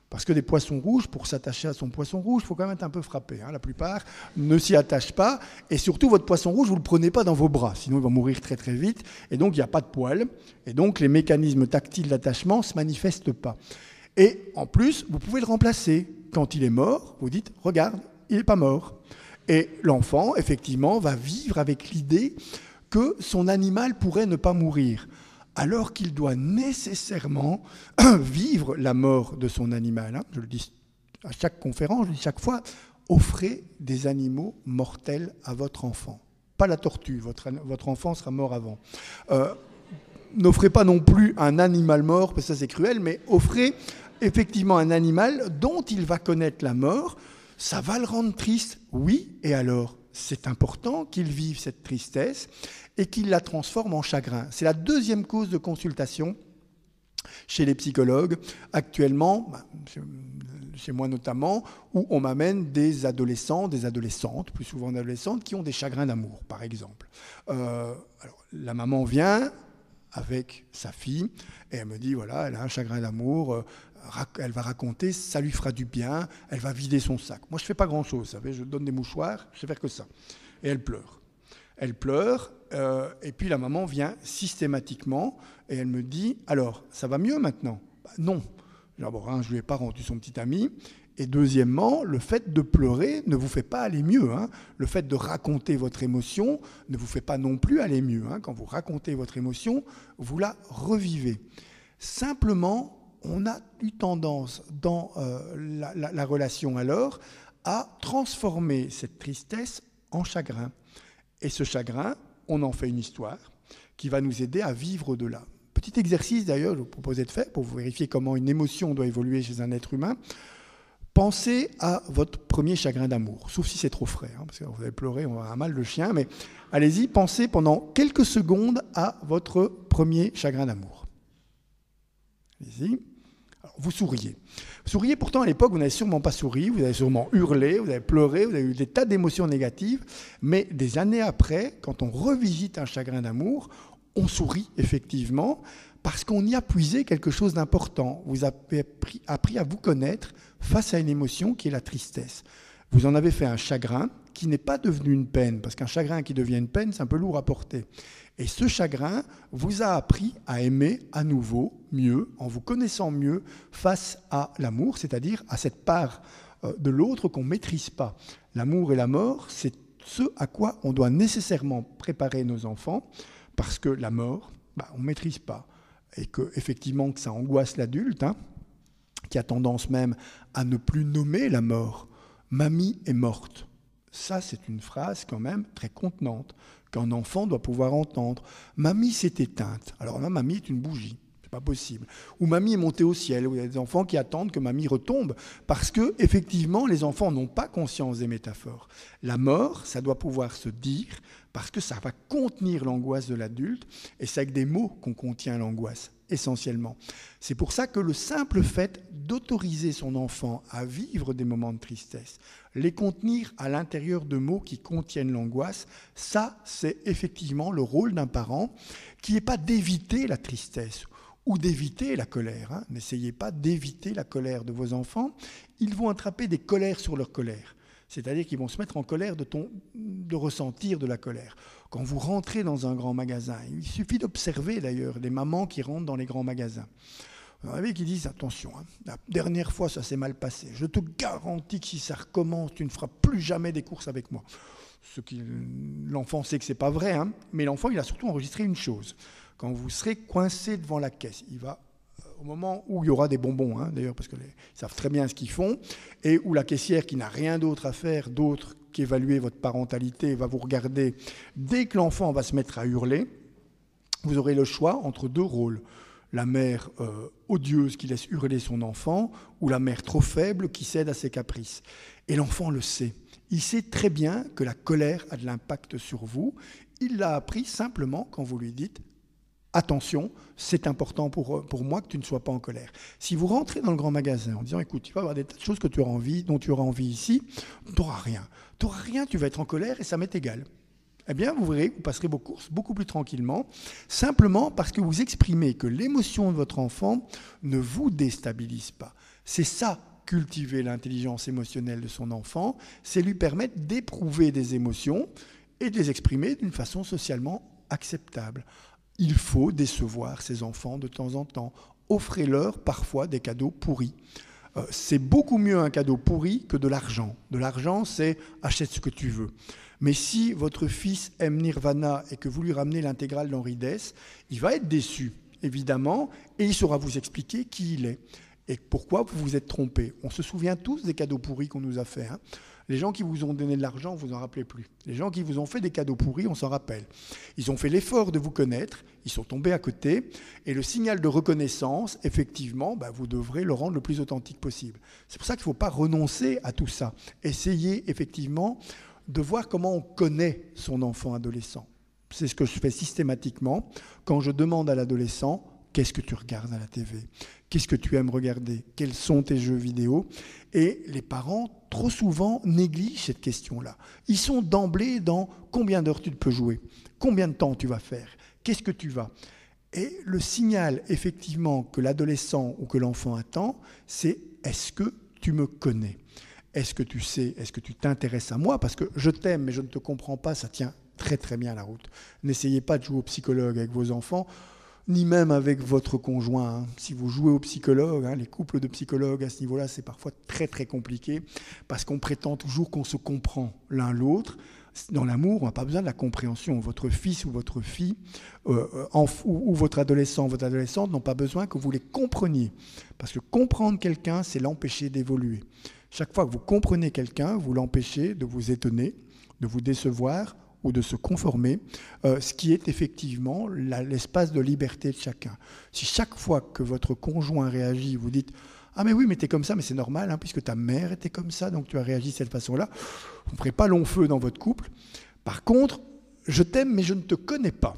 Parce que des poissons rouges, pour s'attacher à son poisson rouge, il faut quand même être un peu frappé. Hein. La plupart ne s'y attachent pas. Et surtout, votre poisson rouge, vous ne le prenez pas dans vos bras. Sinon, il va mourir très très vite. Et donc, il n'y a pas de poils. Et donc, les mécanismes tactiles d'attachement ne se manifestent pas. Et en plus, vous pouvez le remplacer. Quand il est mort, vous dites, regarde, il n'est pas mort. Et l'enfant, effectivement, va vivre avec l'idée que son animal pourrait ne pas mourir, alors qu'il doit nécessairement vivre la mort de son animal. Je le dis à chaque conférence, je le dis chaque fois, offrez des animaux mortels à votre enfant. Pas la tortue, votre enfant sera mort avant. N'offrez pas non plus un animal mort, parce que ça c'est cruel, mais offrez effectivement un animal dont il va connaître la mort. Ça va le rendre triste, oui, et alors c'est important qu'il vive cette tristesse et qu'il la transforme en chagrin. C'est la deuxième cause de consultation chez les psychologues actuellement, chez moi notamment, où on m'amène des adolescents, des adolescentes, plus souvent des adolescentes, qui ont des chagrins d'amour, par exemple. Alors, la maman vient avec sa fille et elle me dit, voilà, elle a un chagrin d'amour, elle va raconter, ça lui fera du bien, elle va vider son sac. Moi, je ne fais pas grand-chose, vous savez, je donne des mouchoirs, je sais faire que ça. Et elle pleure. Elle pleure, et puis la maman vient systématiquement, et elle me dit, alors, ça va mieux maintenant ? Non. D'abord, je ne lui ai pas rendu son petit ami, et deuxièmement, le fait de pleurer ne vous fait pas aller mieux. Le fait de raconter votre émotion ne vous fait pas non plus aller mieux. Quand vous racontez votre émotion, vous la revivez. Simplement, on a eu tendance dans la relation alors à transformer cette tristesse en chagrin. Et ce chagrin, on en fait une histoire qui va nous aider à vivre au-delà. Petit exercice d'ailleurs, je vous proposais de faire pour vous vérifier comment une émotion doit évoluer chez un être humain. Pensez à votre premier chagrin d'amour, sauf si c'est trop frais, parce que vous allez pleurer, on va avoir un mal de chien, mais allez-y, pensez pendant quelques secondes à votre premier chagrin d'amour. Allez-y. Alors, vous souriez. Vous souriez, pourtant à l'époque, vous n'avez sûrement pas souri, vous avez sûrement hurlé, vous avez pleuré, vous avez eu des tas d'émotions négatives, mais des années après, quand on revisite un chagrin d'amour, on sourit effectivement, parce qu'on y a puisé quelque chose d'important. Vous avez appris à vous connaître face à une émotion qui est la tristesse. Vous en avez fait un chagrin qui n'est pas devenu une peine, parce qu'un chagrin qui devient une peine, c'est un peu lourd à porter. Et ce chagrin vous a appris à aimer à nouveau, mieux, en vous connaissant mieux face à l'amour, c'est-à-dire à cette part de l'autre qu'on ne maîtrise pas. L'amour et la mort, c'est ce à quoi on doit nécessairement préparer nos enfants, parce que la mort, on ne maîtrise pas. Et qu'effectivement, que ça angoisse l'adulte, qui a tendance même à ne plus nommer la mort. Mamie est morte. Ça, c'est une phrase quand même très contenante, qu'un enfant doit pouvoir entendre. Mamie s'est éteinte. Alors là, mamie est une bougie. C'est pas possible. Ou mamie est montée au ciel. Où il y a des enfants qui attendent que mamie retombe. Parce que, effectivement, les enfants n'ont pas conscience des métaphores. La mort, ça doit pouvoir se dire, parce que ça va contenir l'angoisse de l'adulte, et c'est avec des mots qu'on contient l'angoisse, essentiellement. C'est pour ça que le simple fait d'autoriser son enfant à vivre des moments de tristesse, les contenir à l'intérieur de mots qui contiennent l'angoisse, ça, c'est effectivement le rôle d'un parent qui n'est pas d'éviter la tristesse ou d'éviter la colère. N'essayez pas d'éviter la colère de vos enfants. Ils vont attraper des colères sur leur colère. C'est-à-dire qu'ils vont se mettre en colère de ressentir de la colère. Quand vous rentrez dans un grand magasin, il suffit d'observer d'ailleurs les mamans qui rentrent dans les grands magasins. Vous savez, qui disent, attention, la dernière fois ça s'est mal passé, je te garantis que si ça recommence, tu ne feras plus jamais des courses avec moi. L'enfant sait que ce n'est pas vrai, mais l'enfant il a surtout enregistré une chose. Quand vous serez coincé devant la caisse, il va... au moment où il y aura des bonbons, d'ailleurs, parce qu'ils savent très bien ce qu'ils font, et où la caissière qui n'a rien d'autre à faire, d'autre qu'évaluer votre parentalité, va vous regarder. Dès que l'enfant va se mettre à hurler, vous aurez le choix entre deux rôles. La mère odieuse qui laisse hurler son enfant, ou la mère trop faible qui cède à ses caprices. Et l'enfant le sait. Il sait très bien que la colère a de l'impact sur vous. Il l'a appris simplement quand vous lui dites « Attention, c'est important pour moi que tu ne sois pas en colère. » Si vous rentrez dans le grand magasin en disant « Écoute, tu vas avoir des tas de choses dont tu auras envie ici, tu n'auras rien. Tu n'auras rien, tu vas être en colère et ça m'est égal. » Eh bien, vous verrez, vous passerez vos courses beaucoup plus tranquillement, simplement parce que vous exprimez que l'émotion de votre enfant ne vous déstabilise pas. C'est ça, cultiver l'intelligence émotionnelle de son enfant, c'est lui permettre d'éprouver des émotions et de les exprimer d'une façon socialement acceptable. Il faut décevoir ses enfants de temps en temps. Offrez-leur parfois des cadeaux pourris. C'est beaucoup mieux un cadeau pourri que de l'argent. De l'argent, c'est « achète ce que tu veux ». Mais si votre fils aime Nirvana et que vous lui ramenez l'intégrale d'Henri Dess, il va être déçu, évidemment, et il saura vous expliquer qui il est et pourquoi vous vous êtes trompé. On se souvient tous des cadeaux pourris qu'on nous a faits. Les gens qui vous ont donné de l'argent, vous en rappelez plus. Les gens qui vous ont fait des cadeaux pourris, on s'en rappelle. Ils ont fait l'effort de vous connaître, ils sont tombés à côté, et le signal de reconnaissance, effectivement, vous devrez le rendre le plus authentique possible. C'est pour ça qu'il ne faut pas renoncer à tout ça. Essayez, effectivement, de voir comment on connaît son enfant adolescent. C'est ce que je fais systématiquement quand je demande à l'adolescent « Qu'est-ce que tu regardes à la TV ? Qu'est-ce que tu aimes regarder ? Quels sont tes jeux vidéo ?» Et les parents, trop souvent, négligent cette question-là. Ils sont d'emblée dans « Combien d'heures tu peux jouer ? Combien de temps tu vas faire ? Qu'est-ce que tu vas ?» Et le signal, effectivement, que l'adolescent ou que l'enfant attend, c'est « Est-ce que tu me connais ? Est-ce que tu sais, est-ce que tu t'intéresses à moi ? Parce que je t'aime, mais je ne te comprends pas, ça tient très très bien la route. N'essayez pas de jouer au psychologue avec vos enfants, ni même avec votre conjoint. Si vous jouez au psychologue, les couples de psychologues à ce niveau-là, c'est parfois très très compliqué, parce qu'on prétend toujours qu'on se comprend l'un l'autre. Dans l'amour, on n'a pas besoin de la compréhension. Votre fils ou votre fille, ou votre adolescent, votre adolescente n'ont pas besoin que vous les compreniez. Parce que comprendre quelqu'un, c'est l'empêcher d'évoluer. Chaque fois que vous comprenez quelqu'un, vous l'empêchez de vous étonner, de vous décevoir ou de se conformer, ce qui est effectivement l'espace de liberté de chacun. Si chaque fois que votre conjoint réagit, vous dites « Ah mais oui, mais t'es comme ça, mais c'est normal, puisque ta mère était comme ça, donc tu as réagi de cette façon-là », vous ne ferez pas long feu dans votre couple. Par contre, « Je t'aime, mais je ne te connais pas ».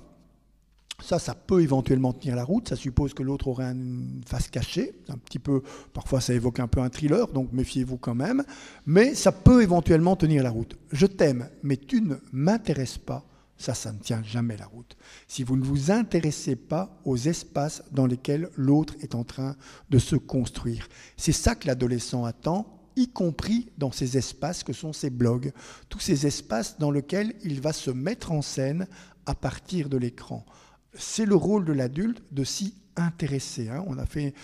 Ça peut éventuellement tenir la route, ça suppose que l'autre aurait une face cachée, un petit peu, parfois ça évoque un peu un thriller, donc méfiez-vous quand même, mais ça peut éventuellement tenir la route. Je t'aime, mais tu ne m'intéresses pas, ça ne tient jamais la route. Si vous ne vous intéressez pas aux espaces dans lesquels l'autre est en train de se construire, c'est ça que l'adolescent attend, y compris dans ces espaces que sont ces blogs, tous ces espaces dans lesquels il va se mettre en scène à partir de l'écran. C'est le rôle de l'adulte de s'y intéresser. On a fait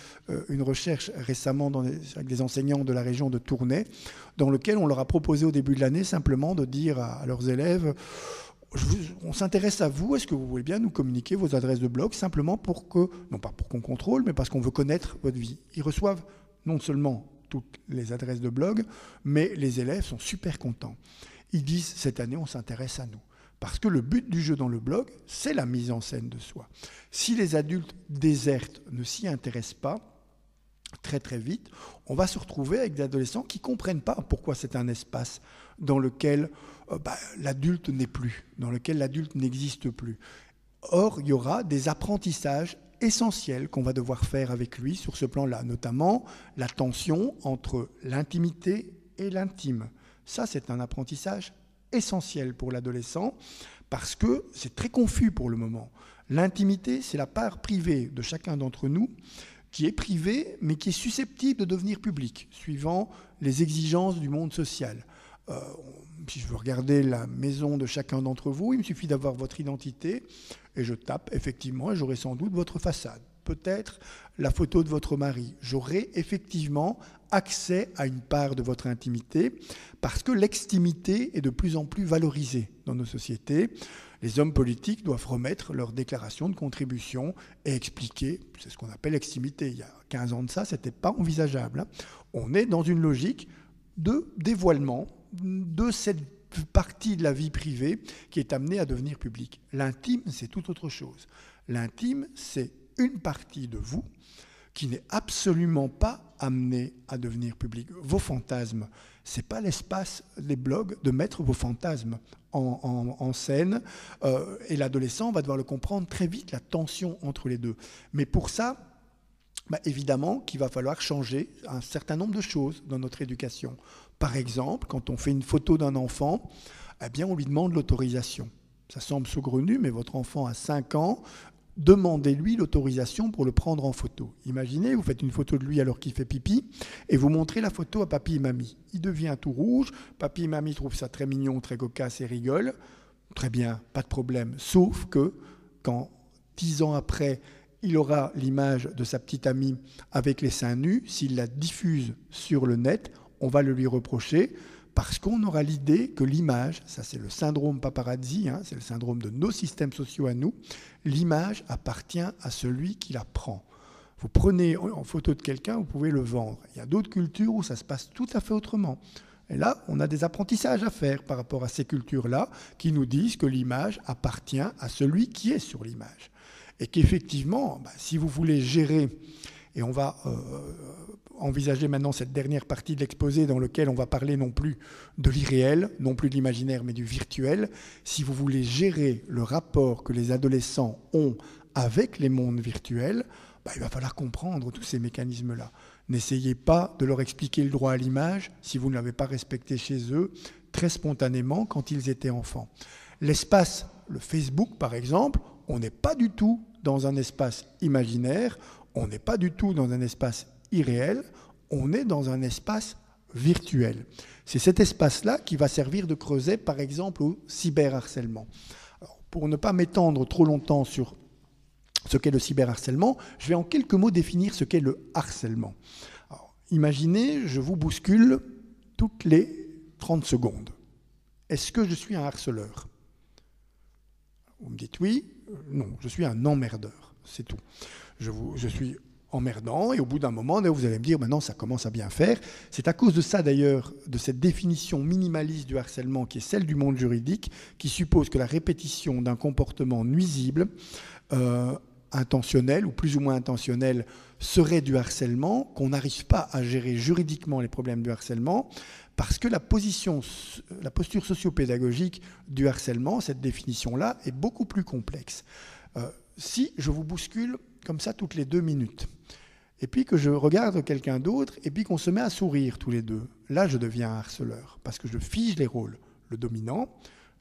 une recherche récemment avec des enseignants de la région de Tournai, dans lequel on leur a proposé au début de l'année simplement de dire à leurs élèves « On s'intéresse à vous, est-ce que vous voulez bien nous communiquer vos adresses de blog simplement pour que, non pas pour qu'on contrôle, mais parce qu'on veut connaître votre vie ». Ils reçoivent non seulement toutes les adresses de blog, mais les élèves sont super contents. Ils disent « Cette année, on s'intéresse à nous ». Parce que le but du jeu dans le blog, c'est la mise en scène de soi. Si les adultes désertent, ne s'y intéressent pas, très très vite, on va se retrouver avec des adolescents qui ne comprennent pas pourquoi c'est un espace dans lequel l'adulte n'est plus, dans lequel l'adulte n'existe plus. Or, il y aura des apprentissages essentiels qu'on va devoir faire avec lui sur ce plan-là, notamment la tension entre l'intimité et l'intime. Ça, c'est un apprentissage essentiel pour l'adolescent parce que c'est très confus pour le moment. L'intimité, c'est la part privée de chacun d'entre nous qui est privée mais qui est susceptible de devenir publique suivant les exigences du monde social. Si je veux regarder la maison de chacun d'entre vous, il me suffit d'avoir votre identité et je tape effectivement et j'aurai sans doute votre façade. Peut-être la photo de votre mari. J'aurai effectivement accès à une part de votre intimité parce que l'extimité est de plus en plus valorisée dans nos sociétés. Les hommes politiques doivent remettre leur déclaration de contribution et expliquer, c'est ce qu'on appelle l'extimité. Il y a 15 ans de ça, ce n'était pas envisageable. On est dans une logique de dévoilement de cette partie de la vie privée qui est amenée à devenir publique. L'intime, c'est tout autre chose. L'intime, c'est une partie de vous qui n'est absolument pas amenée à devenir publique. Vos fantasmes, ce n'est pas l'espace des blogs de mettre vos fantasmes en scène, et l'adolescent va devoir le comprendre très vite, la tension entre les deux. Mais pour ça, évidemment qu'il va falloir changer un certain nombre de choses dans notre éducation. Par exemple, quand on fait une photo d'un enfant, eh bien, on lui demande l'autorisation. Ça semble saugrenu, mais votre enfant a 5 ans, demandez-lui l'autorisation pour le prendre en photo. Imaginez, vous faites une photo de lui alors qu'il fait pipi, et vous montrez la photo à papy et mamie. Il devient tout rouge, papy et mamie trouvent ça très mignon, très cocasse et rigolent. Très bien, pas de problème. Sauf que, quand 10 ans après, il aura l'image de sa petite amie avec les seins nus, s'il la diffuse sur le net, on va le lui reprocher, parce qu'on aura l'idée que l'image, ça c'est le syndrome paparazzi, c'est le syndrome de nos systèmes sociaux à nous, l'image appartient à celui qui la prend. Vous prenez en photo de quelqu'un, vous pouvez le vendre. Il y a d'autres cultures où ça se passe tout à fait autrement. Et là, on a des apprentissages à faire par rapport à ces cultures-là qui nous disent que l'image appartient à celui qui est sur l'image. Et qu'effectivement, si vous voulez gérer, et on va envisager maintenant cette dernière partie de l'exposé dans lequel on va parler non plus de l'irréel, non plus de l'imaginaire, mais du virtuel. Si vous voulez gérer le rapport que les adolescents ont avec les mondes virtuels, il va falloir comprendre tous ces mécanismes-là. N'essayez pas de leur expliquer le droit à l'image si vous ne l'avez pas respecté chez eux très spontanément quand ils étaient enfants. L'espace, le Facebook par exemple, on n'est pas du tout dans un espace imaginaire, on n'est pas du tout dans un espace irréel, on est dans un espace virtuel. C'est cet espace-là qui va servir de creuset, par exemple, au cyberharcèlement. Alors, pour ne pas m'étendre trop longtemps sur ce qu'est le cyberharcèlement, je vais en quelques mots définir ce qu'est le harcèlement. Alors, imaginez, je vous bouscule toutes les 30 secondes. Est-ce que je suis un harceleur ? Vous me dites oui, non, je suis un emmerdeur, c'est tout. Je suis emmerdant, et au bout d'un moment, vous allez me dire, maintenant ça commence à bien faire. C'est à cause de ça d'ailleurs, de cette définition minimaliste du harcèlement qui est celle du monde juridique, qui suppose que la répétition d'un comportement nuisible, intentionnel ou plus ou moins intentionnel, serait du harcèlement, qu'on n'arrive pas à gérer juridiquement les problèmes du harcèlement, parce que la posture socio-pédagogique du harcèlement, cette définition-là, est beaucoup plus complexe. Si je vous bouscule comme ça toutes les 2 minutes, et puis que je regarde quelqu'un d'autre, et puis qu'on se met à sourire tous les deux, là je deviens un harceleur, parce que je fige les rôles, le dominant,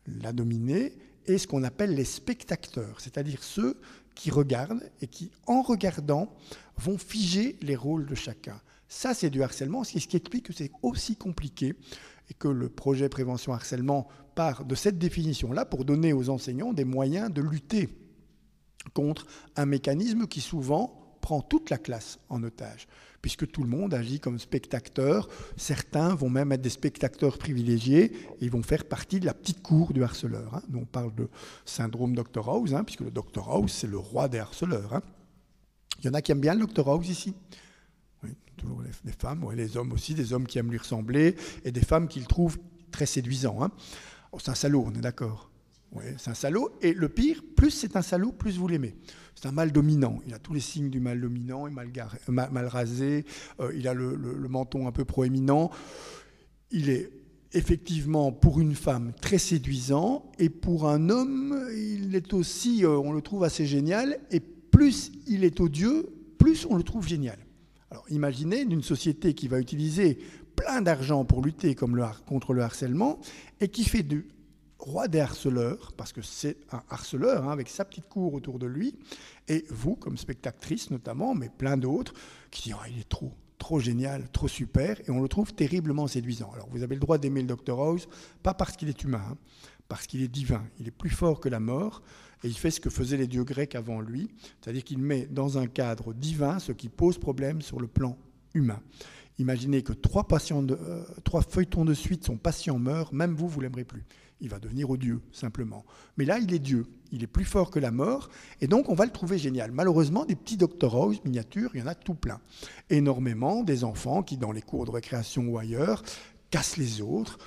la dominée, et ce qu'on appelle les spectateurs, c'est-à-dire ceux qui regardent et qui, en regardant, vont figer les rôles de chacun. Ça, c'est du harcèlement, ce qui explique que c'est aussi compliqué et que le projet Prévention Harcèlement part de cette définition-là pour donner aux enseignants des moyens de lutter contre un mécanisme qui souvent prend toute la classe en otage, puisque tout le monde agit comme spectateur. Certains vont même être des spectateurs privilégiés et ils vont faire partie de la petite cour du harceleur. Nous, on parle de syndrome Dr House, puisque le Dr House, c'est le roi des harceleurs. Il y en a qui aiment bien le Dr House ici. Oui, toujours les femmes, les hommes aussi, des hommes qui aiment lui ressembler, et des femmes qui le trouvent très séduisant. Oh, c'est un salaud, on est d'accord. Oui, c'est un salaud, et le pire, plus c'est un salaud, plus vous l'aimez. C'est un mâle dominant, il a tous les signes du mâle dominant, il est mal rasé, il a le menton un peu proéminent, il est effectivement pour une femme très séduisant, et pour un homme, il est aussi, on le trouve assez génial, et plus il est odieux, plus on le trouve génial. Alors imaginez une société qui va utiliser plein d'argent pour lutter contre le harcèlement, et qui fait du roi des harceleurs, parce que c'est un harceleur avec sa petite cour autour de lui, et vous, comme spectatrice notamment, mais plein d'autres, qui disent « il est trop génial, trop super », et on le trouve terriblement séduisant. Alors vous avez le droit d'aimer le Dr House, pas parce qu'il est humain, parce qu'il est divin, il est plus fort que la mort, et il fait ce que faisaient les dieux grecs avant lui, c'est-à-dire qu'il met dans un cadre divin ce qui pose problème sur le plan humain. Imaginez que 3 feuilletons de suite, son patient meurt, même vous l'aimerez plus. Il va devenir odieux, simplement. Mais là, il est Dieu. Il est plus fort que la mort. Et donc, on va le trouver génial. Malheureusement, des petits Dr House miniatures, il y en a tout plein. Énormément, des enfants qui, dans les cours de récréation ou ailleurs, cassent les autres,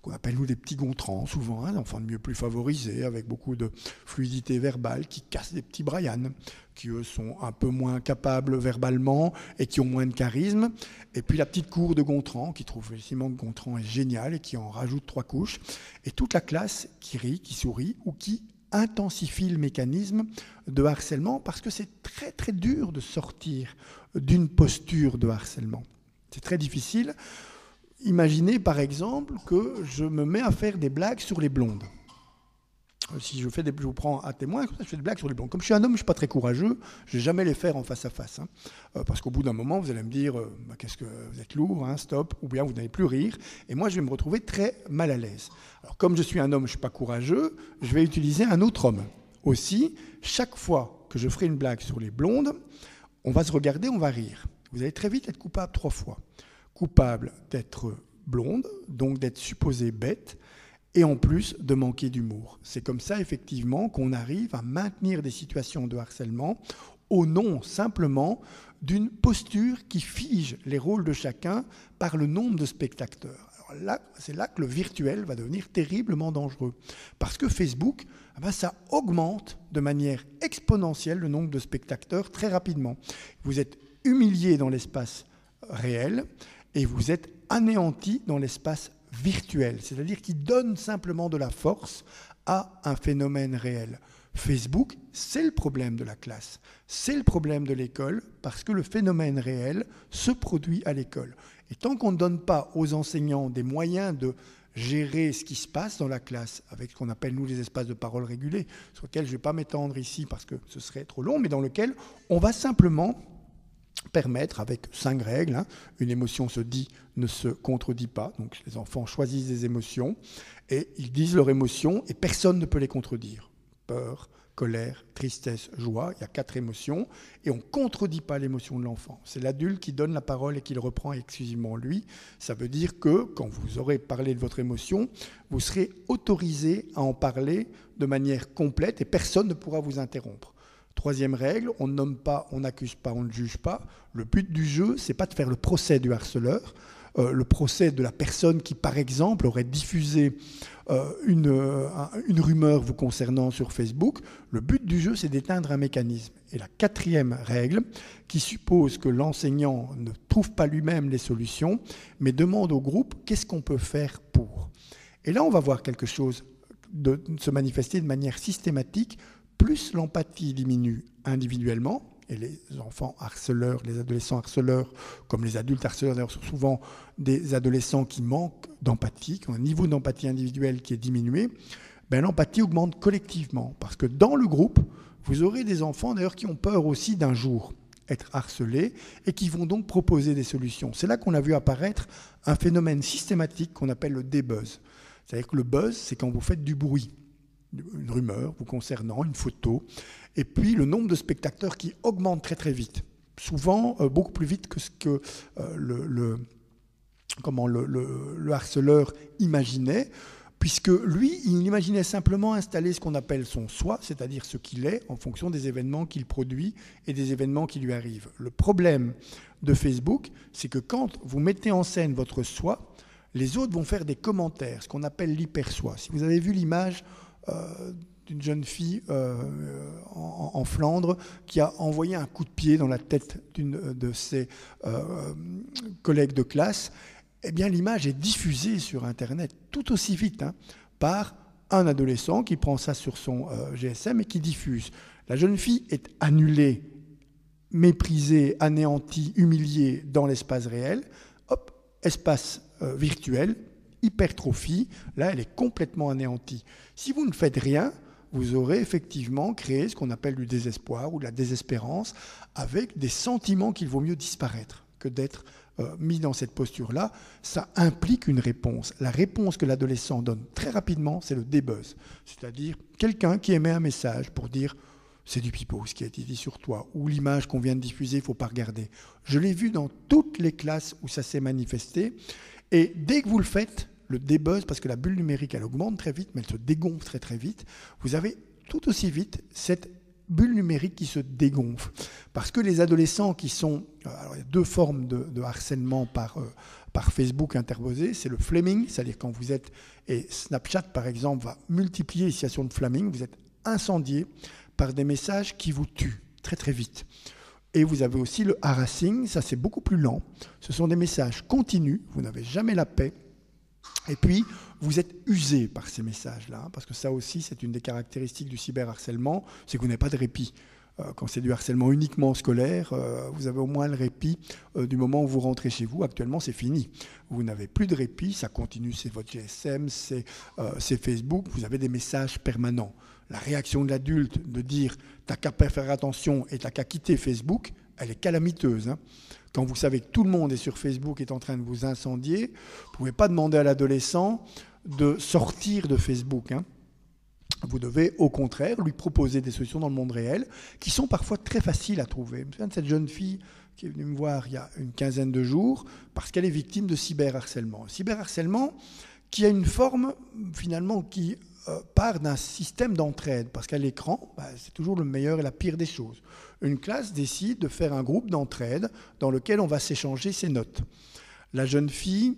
qu'on appelle nous des petits gontrants, souvent, hein, enfants de mieux plus favorisés, avec beaucoup de fluidité verbale, qui cassent des petits Brian, qui eux sont un peu moins capables verbalement et qui ont moins de charisme. Et puis la petite cour de Gontran, qui trouve effectivement que Gontran est génial et qui en rajoute 3 couches. Et toute la classe qui rit, qui sourit ou qui intensifie le mécanisme de harcèlement, parce que c'est très très dur de sortir d'une posture de harcèlement. C'est très difficile. Imaginez par exemple que je me mets à faire des blagues sur les blondes. Si je vous prends à témoin, je fais des blagues sur les blondes. Comme je suis un homme, je ne suis pas très courageux, je ne vais jamais les faire en face à face. Hein. Parce qu'au bout d'un moment, vous allez me dire qu'est-ce que vous êtes lourd, hein, stop, ou bien vous n'allez plus rire. Et moi, je vais me retrouver très mal à l'aise. Alors, comme je suis un homme, je ne suis pas courageux, je vais utiliser un autre homme. Aussi, chaque fois que je ferai une blague sur les blondes, on va se regarder, on va rire. Vous allez très vite être coupable 3 fois. Coupable d'être blonde, donc d'être supposé bête, et en plus de manquer d'humour. C'est comme ça, effectivement, qu'on arrive à maintenir des situations de harcèlement au nom, simplement, d'une posture qui fige les rôles de chacun par le nombre de spectateurs. Alors là, c'est là que le virtuel va devenir terriblement dangereux. Parce que Facebook, ça augmente de manière exponentielle le nombre de spectateurs très rapidement. Vous êtes humilié dans l'espace réel et vous êtes anéanti dans l'espace virtuel, c'est-à-dire qui donne simplement de la force à un phénomène réel. Facebook, c'est le problème de la classe, c'est le problème de l'école, parce que le phénomène réel se produit à l'école. Et tant qu'on ne donne pas aux enseignants des moyens de gérer ce qui se passe dans la classe, avec ce qu'on appelle, nous, les espaces de parole régulés, sur lesquels je ne vais pas m'étendre ici parce que ce serait trop long, mais dans lesquels on va simplement permettre, avec 5 règles, hein, une émotion se dit, ne se contredit pas, donc les enfants choisissent des émotions, et ils disent leurs émotions, et personne ne peut les contredire. Peur, colère, tristesse, joie, il y a 4 émotions, et on ne contredit pas l'émotion de l'enfant. C'est l'adulte qui donne la parole et qui le reprend exclusivement lui. Ça veut dire que, quand vous aurez parlé de votre émotion, vous serez autorisé à en parler de manière complète, et personne ne pourra vous interrompre. 3e règle, on ne nomme pas, on n'accuse pas, on ne juge pas. Le but du jeu, c'est pas de faire le procès du harceleur, le procès de la personne qui, par exemple, aurait diffusé une rumeur vous concernant sur Facebook. Le but du jeu, c'est d'éteindre un mécanisme. Et la 4e règle, qui suppose que l'enseignant ne trouve pas lui-même les solutions, mais demande au groupe qu'est-ce qu'on peut faire pour. Et là, on va voir quelque chose de se manifester de manière systématique. Plus l'empathie diminue individuellement, et les enfants harceleurs, les adolescents harceleurs, comme les adultes harceleurs, d'ailleurs, sont souvent des adolescents qui manquent d'empathie, qui ont un niveau d'empathie individuelle qui est diminué, l'empathie augmente collectivement. Parce que dans le groupe, vous aurez des enfants d'ailleurs qui ont peur aussi d'un jour être harcelés et qui vont donc proposer des solutions. C'est là qu'on a vu apparaître un phénomène systématique qu'on appelle le débuzz. C'est-à-dire que le buzz, c'est quand vous faites du bruit, une rumeur vous concernant, une photo, et puis le nombre de spectateurs qui augmente très très vite, souvent beaucoup plus vite que ce que le harceleur imaginait, puisque lui, il imaginait simplement installer ce qu'on appelle son soi, c'est-à-dire ce qu'il est en fonction des événements qu'il produit et des événements qui lui arrivent. Le problème de Facebook, c'est que quand vous mettez en scène votre soi, les autres vont faire des commentaires, ce qu'on appelle l'hypersoi. Si vous avez vu l'image d'une jeune fille en Flandre qui a envoyé un coup de pied dans la tête d'une de ses collègues de classe, eh bien l'image est diffusée sur Internet tout aussi vite par un adolescent qui prend ça sur son GSM et qui diffuse. La jeune fille est annulée, méprisée, anéantie, humiliée dans l'espace réel. Hop, espace virtuel, hypertrophie, là elle est complètement anéantie. Si vous ne faites rien, vous aurez effectivement créé ce qu'on appelle du désespoir ou de la désespérance, avec des sentiments qu'il vaut mieux disparaître que d'être mis dans cette posture-là. Ça implique une réponse. La réponse que l'adolescent donne très rapidement, c'est le débuzz, c'est-à-dire quelqu'un qui émet un message pour dire « c'est du pipeau ce qui a été dit sur toi » ou « l'image qu'on vient de diffuser, il ne faut pas regarder ». Je l'ai vu dans toutes les classes où ça s'est manifesté, et dès que vous le faites, le débuzz, parce que la bulle numérique, elle augmente très vite, mais elle se dégonfle très très vite, vous avez tout aussi vite cette bulle numérique qui se dégonfle. Parce que les adolescents qui sont... Alors, il y a deux formes de harcèlement par Facebook interposé. C'est le flaming, c'est-à-dire quand vous êtes... Et Snapchat, par exemple, va multiplier les situations de flaming. Vous êtes incendié par des messages qui vous tuent très très vite. Et vous avez aussi le harassing, ça c'est beaucoup plus lent. Ce sont des messages continus, vous n'avez jamais la paix. Et puis, vous êtes usé par ces messages-là, parce que ça aussi, c'est une des caractéristiques du cyberharcèlement, c'est que vous n'avez pas de répit. Quand c'est du harcèlement uniquement scolaire, vous avez au moins le répit du moment où vous rentrez chez vous. Actuellement, c'est fini. Vous n'avez plus de répit, ça continue, c'est votre GSM, c'est Facebook, vous avez des messages permanents. La réaction de l'adulte de dire « t'as qu'à faire attention et t'as qu'à quitter Facebook », elle est calamiteuse. Hein. Quand vous savez que tout le monde est sur Facebook et est en train de vous incendier, vous ne pouvez pas demander à l'adolescent de sortir de Facebook. Hein. Vous devez, au contraire, lui proposer des solutions dans le monde réel qui sont parfois très faciles à trouver. Je me souviens de cette jeune fille qui est venue me voir il y a une quinzaine de jours parce qu'elle est victime de cyberharcèlement. Cyberharcèlement qui a une forme, finalement, qui part d'un système d'entraide. Parce qu'à l'écran, c'est toujours le meilleur et la pire des choses. Une classe décide de faire un groupe d'entraide dans lequel on va s'échanger ses notes. La jeune fille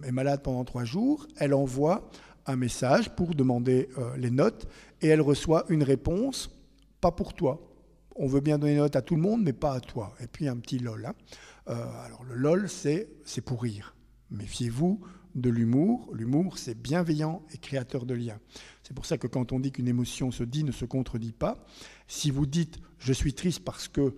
est malade pendant 3 jours, elle envoie un message pour demander les notes et elle reçoit une réponse « pas pour toi ». On veut bien donner des notes à tout le monde, mais pas à toi. Et puis un petit lol. Hein. Alors le lol, c'est pour rire. Méfiez-vous de l'humour. L'humour, c'est bienveillant et créateur de liens. C'est pour ça que quand on dit qu'une émotion se dit, ne se contredit pas, si vous dites « je suis triste parce que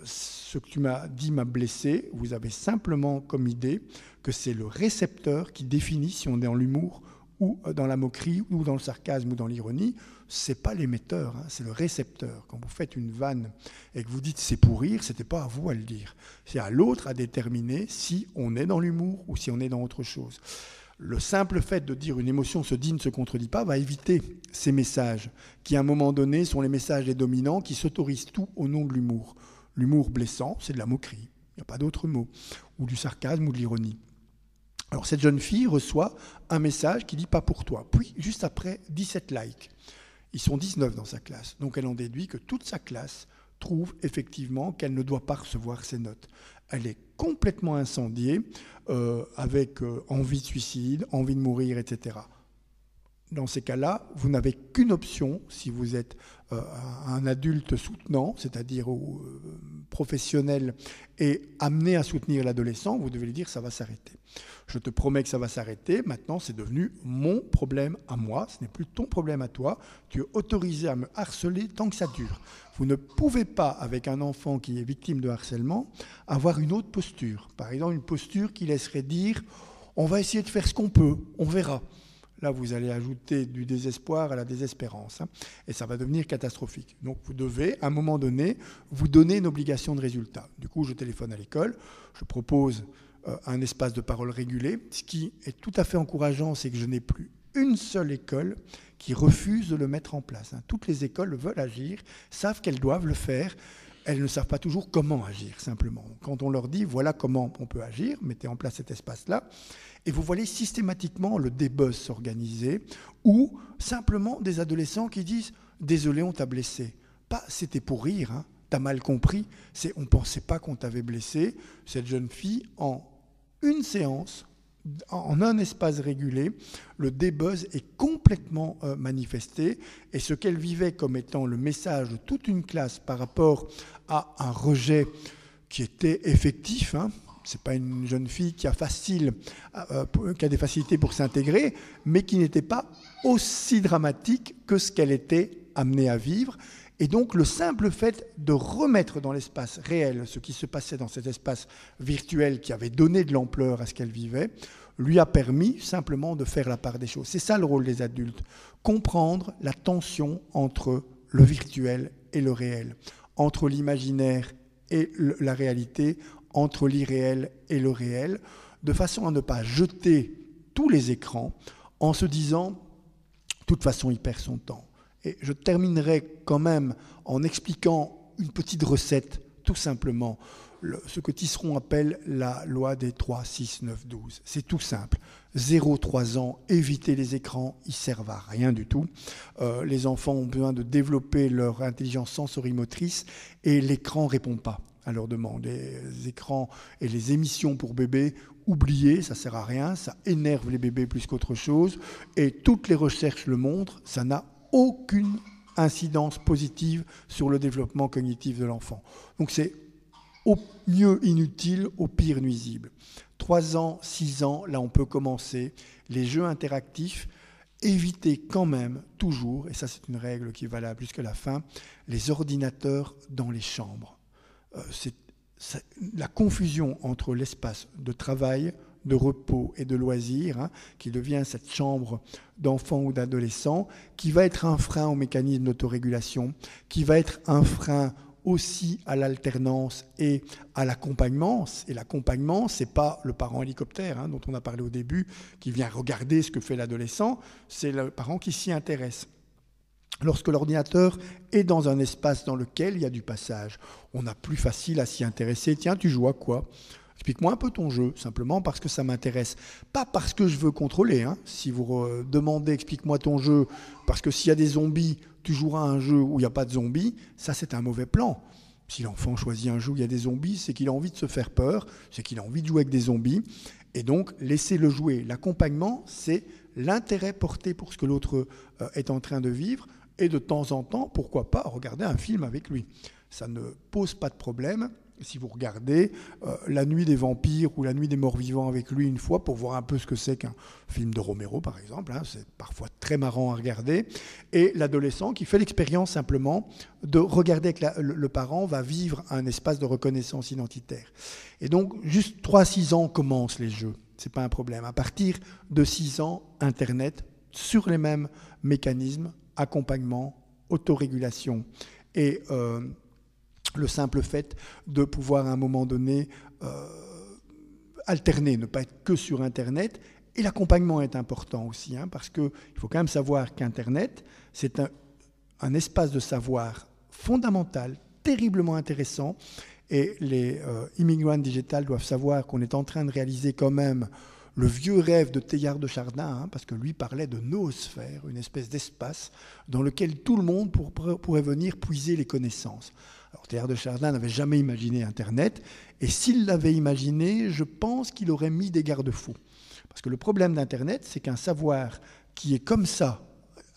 ce que tu m'as dit m'a blessé », vous avez simplement comme idée que c'est le récepteur qui définit si on est dans l'humour ou dans la moquerie, ou dans le sarcasme, ou dans l'ironie. C'est pas l'émetteur, hein, c'est le récepteur. Quand vous faites une vanne et que vous dites c'est pour rire, c'était pas à vous à le dire. C'est à l'autre à déterminer si on est dans l'humour ou si on est dans autre chose. Le simple fait de dire une émotion se dit, ne se contredit pas, va éviter ces messages qui, à un moment donné, sont les messages des dominants qui s'autorisent tout au nom de l'humour. L'humour blessant, c'est de la moquerie. Il n'y a pas d'autre mot. Ou du sarcasme ou de l'ironie. Alors cette jeune fille reçoit un message qui dit « pas pour toi ». Puis, juste après, 17 likes. Ils sont 19 dans sa classe. Donc elle en déduit que toute sa classe trouve effectivement qu'elle ne doit pas recevoir ses notes. Elle est complètement incendiée, avec envie de suicide, envie de mourir, etc. Dans ces cas-là, vous n'avez qu'une option, si vous êtes un adulte soutenant, c'est-à-dire professionnel, et amené à soutenir l'adolescent, vous devez lui dire « ça va s'arrêter ». Je te promets que ça va s'arrêter. Maintenant, c'est devenu mon problème à moi. Ce n'est plus ton problème à toi. Tu es autorisé à me harceler tant que ça dure. Vous ne pouvez pas, avec un enfant qui est victime de harcèlement, avoir une autre posture. Par exemple, une posture qui laisserait dire « on va essayer de faire ce qu'on peut, on verra ». Là, vous allez ajouter du désespoir à la désespérance. Hein, et ça va devenir catastrophique. Donc, vous devez, à un moment donné, vous donner une obligation de résultat. Du coup, je téléphone à l'école. Je propose un espace de parole régulé. Ce qui est tout à fait encourageant, c'est que je n'ai plus une seule école qui refuse de le mettre en place. Hein. Toutes les écoles veulent agir, savent qu'elles doivent le faire. Elles ne savent pas toujours comment agir, simplement. Quand on leur dit, voilà comment on peut agir, mettez en place cet espace-là, et vous voyez systématiquement le débuzz s'organiser, ou simplement des adolescents qui disent « désolé, on t'a blessé ». Pas « c'était pour rire, hein, t'as mal compris », c'est « on ne pensait pas qu'on t'avait blessé ». Cette jeune fille, en une séance, en un espace régulé, le débuzz est complètement manifesté, et ce qu'elle vivait comme étant le message de toute une classe par rapport à un rejet qui était effectif, hein. Ce n'est pas une jeune fille qui a des facilités pour s'intégrer, mais qui n'était pas aussi dramatique que ce qu'elle était amenée à vivre. Et donc, le simple fait de remettre dans l'espace réel ce qui se passait dans cet espace virtuel qui avait donné de l'ampleur à ce qu'elle vivait, lui a permis simplement de faire la part des choses. C'est ça le rôle des adultes, comprendre la tension entre le virtuel et le réel, entre l'imaginaire et la réalité, entre l'irréel et le réel, de façon à ne pas jeter tous les écrans en se disant « de toute façon, il perd son temps ». Et je terminerai quand même en expliquant une petite recette, tout simplement. ce que Tisseron appelle la loi des 3, 6, 9, 12. C'est tout simple. 0-3 ans, éviter les écrans, ils servent à rien du tout. Les enfants ont besoin de développer leur intelligence sensorimotrice et l'écran ne répond pas à leurs demandes. Les écrans et les émissions pour bébés, oubliez, ça ne sert à rien, ça énerve les bébés plus qu'autre chose. Et toutes les recherches le montrent, ça n'a aucune incidence positive sur le développement cognitif de l'enfant. Donc c'est au mieux inutile, au pire nuisible. 3 ans, 6 ans, là on peut commencer. Les jeux interactifs, évitez quand même toujours, et ça c'est une règle qui est valable jusqu'à la fin, les ordinateurs dans les chambres. La confusion entre l'espace de travail, de repos et de loisirs, qui devient cette chambre d'enfants ou d'adolescents, qui va être un frein au mécanisme d'autorégulation, qui va être un frein aussi à l'alternance et à l'accompagnement. Et l'accompagnement, ce n'est pas le parent hélicoptère dont on a parlé au début, qui vient regarder ce que fait l'adolescent, c'est le parent qui s'y intéresse. Lorsque l'ordinateur est dans un espace dans lequel il y a du passage, on a plus facile à s'y intéresser. Tiens, tu joues à quoi ? Explique-moi un peu ton jeu, simplement parce que ça m'intéresse. Pas parce que je veux contrôler. Si vous demandez « explique-moi ton jeu », parce que s'il y a des zombies, tu joueras à un jeu où il n'y a pas de zombies, ça c'est un mauvais plan. Si l'enfant choisit un jeu où il y a des zombies, c'est qu'il a envie de se faire peur, c'est qu'il a envie de jouer avec des zombies. Et donc, laissez-le jouer. L'accompagnement, c'est l'intérêt porté pour ce que l'autre est en train de vivre. Et de temps en temps, pourquoi pas, regarder un film avec lui. Ça ne pose pas de problème. Si vous regardez La Nuit des Vampires ou La Nuit des Morts Vivants avec lui une fois pour voir un peu ce que c'est qu'un film de Romero, par exemple, c'est parfois très marrant à regarder. Et l'adolescent qui fait l'expérience simplement de regarder avec le parent va vivre un espace de reconnaissance identitaire. Et donc, juste 3-6 ans commencent les jeux. Ce n'est pas un problème. À partir de 6 ans, Internet, sur les mêmes mécanismes, accompagnement, autorégulation et le simple fait de pouvoir à un moment donné alterner, ne pas être que sur Internet. Et l'accompagnement est important aussi, parce qu'il faut quand même savoir qu'Internet, c'est un espace de savoir fondamental, terriblement intéressant. Et les immigrants digital doivent savoir qu'on est en train de réaliser quand même le vieux rêve de Teilhard de Chardin, parce que lui parlait de noosphère, une espèce d'espace dans lequel tout le monde pourrait venir puiser les connaissances. Alors Teilhard de Chardin n'avait jamais imaginé Internet, et s'il l'avait imaginé, je pense qu'il aurait mis des garde-fous. Parce que le problème d'Internet, c'est qu'un savoir qui est comme ça,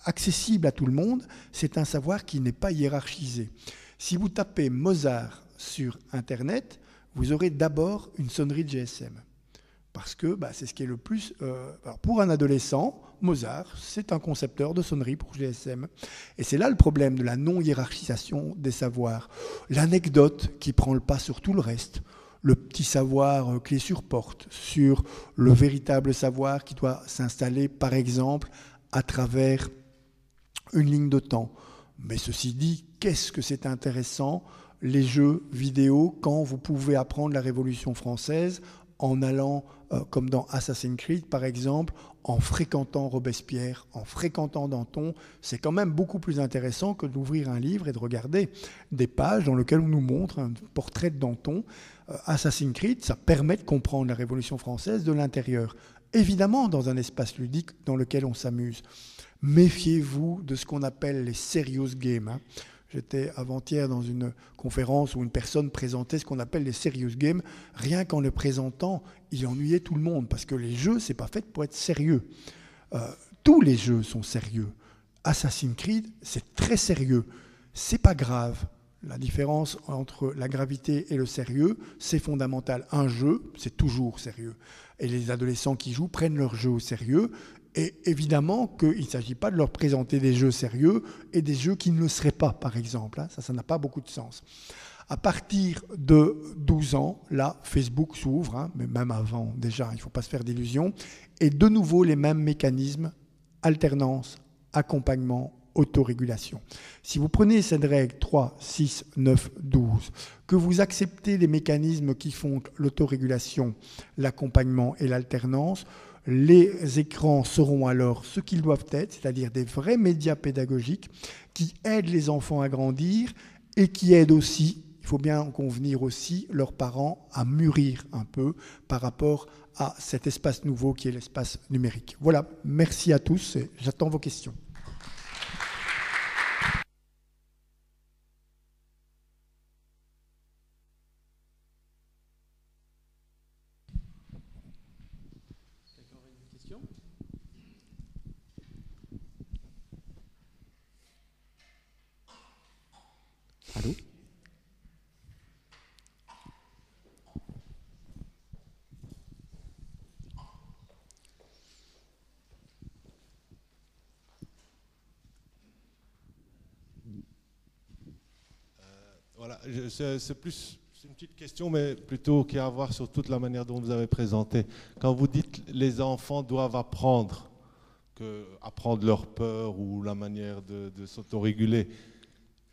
accessible à tout le monde, c'est un savoir qui n'est pas hiérarchisé. Si vous tapez Mozart sur Internet, vous aurez d'abord une sonnerie de GSM. Parce que c'est ce qui est le plus... alors pour un adolescent, Mozart, c'est un concepteur de sonnerie pour GSM. Et c'est là le problème de la non-hiérarchisation des savoirs. L'anecdote qui prend le pas sur tout le reste. Le petit savoir clé sur porte, sur le véritable savoir qui doit s'installer, par exemple, à travers une ligne de temps. Mais ceci dit, qu'est-ce que c'est intéressant, les jeux vidéo, quand vous pouvez apprendre la Révolution française en allant, comme dans Assassin's Creed par exemple, en fréquentant Robespierre, en fréquentant Danton. C'est quand même beaucoup plus intéressant que d'ouvrir un livre et de regarder des pages dans lesquelles on nous montre un portrait de Danton. Assassin's Creed, ça permet de comprendre la Révolution française de l'intérieur. Évidemment, dans un espace ludique dans lequel on s'amuse. Méfiez-vous de ce qu'on appelle les serious games. J'étais avant-hier dans une conférence où une personne présentait ce qu'on appelle les serious games. Rien qu'en le présentant, il ennuyait tout le monde parce que les jeux, c'est pas fait pour être sérieux. Tous les jeux sont sérieux. Assassin's Creed, c'est très sérieux. C'est pas grave. La différence entre la gravité et le sérieux, c'est fondamental. Un jeu, c'est toujours sérieux. Et les adolescents qui jouent prennent leur jeu au sérieux. Et évidemment qu'il ne s'agit pas de leur présenter des jeux sérieux et des jeux qui ne le seraient pas, par exemple. Ça n'a pas beaucoup de sens. À partir de 12 ans, là, Facebook s'ouvre, mais même avant, déjà, il ne faut pas se faire d'illusions. Et de nouveau, les mêmes mécanismes, alternance, accompagnement, autorégulation. Si vous prenez cette règle 3, 6, 9, 12, que vous acceptez les mécanismes qui font l'autorégulation, l'accompagnement et l'alternance, les écrans seront alors ce qu'ils doivent être, c'est-à-dire des vrais médias pédagogiques qui aident les enfants à grandir et qui aident aussi, il il faut bien convenir aussi, leurs parents, à mûrir un peu par rapport à cet espace nouveau qui est l'espace numérique. Voilà, merci à tous et j'attends vos questions. Allô ? Voilà, c'est plus une petite question, mais plutôt qui a à voir sur toute la manière dont vous avez présenté. Quand vous dites que les enfants doivent apprendre leur peur ou la manière de s'autoréguler,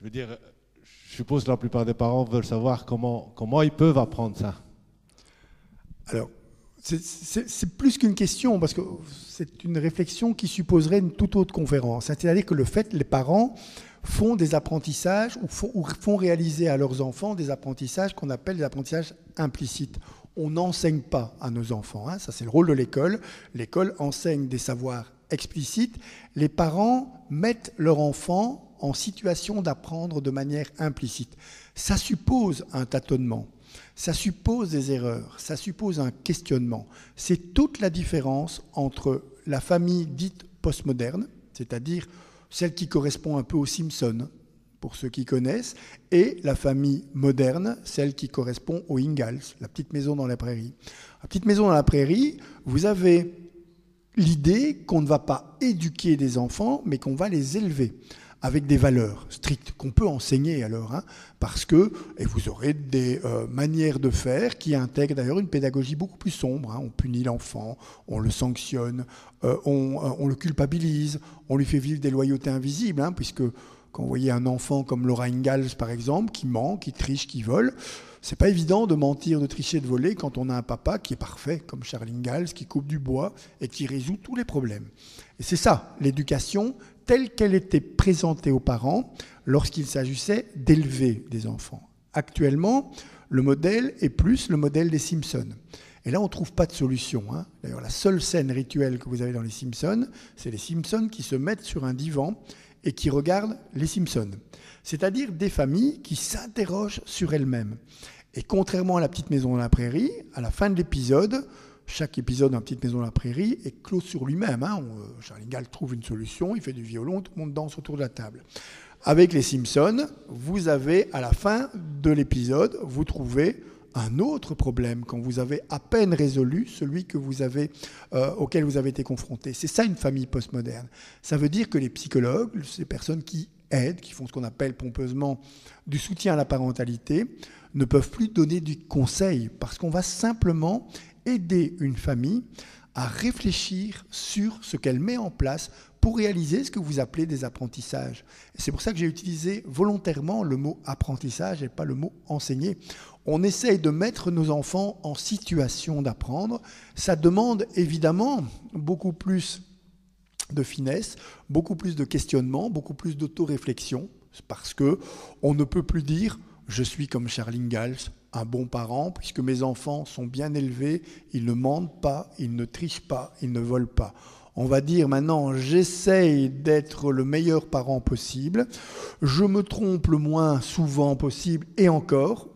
je veux dire, je suppose que la plupart des parents veulent savoir comment ils peuvent apprendre ça. Alors, c'est plus qu'une question, parce que c'est une réflexion qui supposerait une toute autre conférence. C'est-à-dire que les parents font des apprentissages ou font réaliser à leurs enfants des apprentissages qu'on appelle des apprentissages implicites. On n'enseigne pas à nos enfants, hein, ça c'est le rôle de l'école. L'école enseigne des savoirs explicites. Les parents mettent leur enfant en situation d'apprendre de manière implicite. Ça suppose un tâtonnement, ça suppose des erreurs, ça suppose un questionnement. C'est toute la différence entre la famille dite postmoderne, c'est-à-dire celle qui correspond un peu aux Simpsons, pour ceux qui connaissent, et la famille moderne, celle qui correspond aux Ingalls, la petite maison dans la prairie. La petite maison dans la prairie, vous avez l'idée qu'on ne va pas éduquer des enfants, mais qu'on va les élever avec des valeurs strictes qu'on peut enseigner alors, hein, parce que, et vous aurez des manières de faire qui intègrent d'ailleurs une pédagogie beaucoup plus sombre, hein. On punit l'enfant, on le sanctionne, on le culpabilise, on lui fait vivre des loyautés invisibles, hein, puisque quand vous voyez un enfant comme Laura Ingalls par exemple, qui ment, qui triche, qui vole, c'est pas évident de mentir, de tricher, de voler quand on a un papa qui est parfait, comme Charles Ingalls, qui coupe du bois et qui résout tous les problèmes. Et c'est ça, l'éducation telle qu'elle était présentée aux parents lorsqu'il s'agissait d'élever des enfants. Actuellement, le modèle est plus le modèle des Simpsons. Et là, on ne trouve pas de solution, hein. D'ailleurs, la seule scène rituelle que vous avez dans les Simpsons, c'est les Simpsons qui se mettent sur un divan et qui regardent les Simpsons. C'est-à-dire des familles qui s'interrogent sur elles-mêmes. Et contrairement à la petite maison dans la prairie, à la fin de l'épisode, chaque épisode dans la petite maison dans la prairie est clos sur lui-même, hein. Charles Ingalls trouve une solution, il fait du violon, tout le monde danse autour de la table. Avec les Simpsons, vous avez, à la fin de l'épisode, vous trouvez un autre problème quand vous avez à peine résolu celui que vous avez, auquel vous avez été confronté. C'est ça une famille postmoderne. Ça veut dire que les psychologues, ces personnes qui aident, qui font ce qu'on appelle pompeusement du soutien à la parentalité, ne peuvent plus donner du conseil parce qu'on va simplement aider une famille à réfléchir sur ce qu'elle met en place pour réaliser ce que vous appelez des apprentissages. Et c'est pour ça que j'ai utilisé volontairement le mot apprentissage et pas le mot enseigner. On essaye de mettre nos enfants en situation d'apprendre. Ça demande évidemment beaucoup plus de finesse, beaucoup plus de questionnement, beaucoup plus d'autoréflexion, parce qu'on ne peut plus dire « je suis comme Charles Ingalls », un bon parent, puisque mes enfants sont bien élevés, ils ne mentent pas, ils ne trichent pas, ils ne volent pas. On va dire maintenant, j'essaye d'être le meilleur parent possible, je me trompe le moins souvent possible, et encore,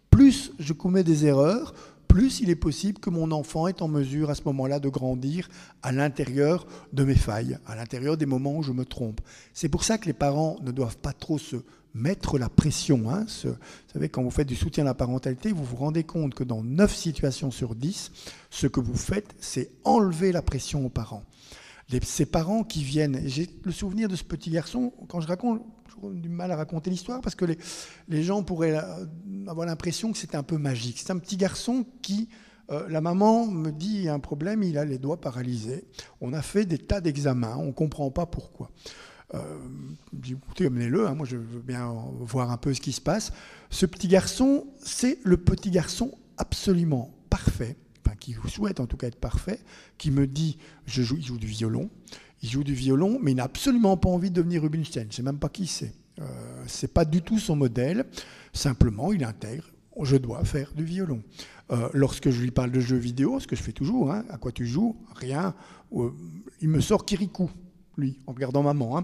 plus je commets des erreurs, plus il est possible que mon enfant est en mesure à ce moment-là de grandir à l'intérieur de mes failles, à l'intérieur des moments où je me trompe. C'est pour ça que les parents ne doivent pas trop se mettre la pression. Hein. Vous savez, quand vous faites du soutien à la parentalité, vous vous rendez compte que dans 9 situations sur 10, ce que vous faites, c'est enlever la pression aux parents. Ces parents qui viennent, j'ai le souvenir de ce petit garçon, quand je raconte, j'ai du mal à raconter l'histoire parce que les gens pourraient avoir l'impression que c'était un peu magique. C'est un petit garçon qui, la maman me dit, il y a un problème, il a les doigts paralysés. On a fait des tas d'examens, on ne comprend pas pourquoi. Je dis, écoutez, amenez-le, hein, moi je veux bien voir un peu ce qui se passe. Ce petit garçon, c'est le petit garçon absolument parfait, enfin qui souhaite en tout cas être parfait, qui me dit, il joue du violon, mais il n'a absolument pas envie de devenir Rubinstein, je ne sais même pas qui c'est. Ce n'est pas du tout son modèle. Simplement, il intègre « je dois faire du violon ». Lorsque je lui parle de jeux vidéo, ce que je fais toujours, hein, à quoi tu joues? Rien. Il me sort Kirikou, lui, en regardant maman.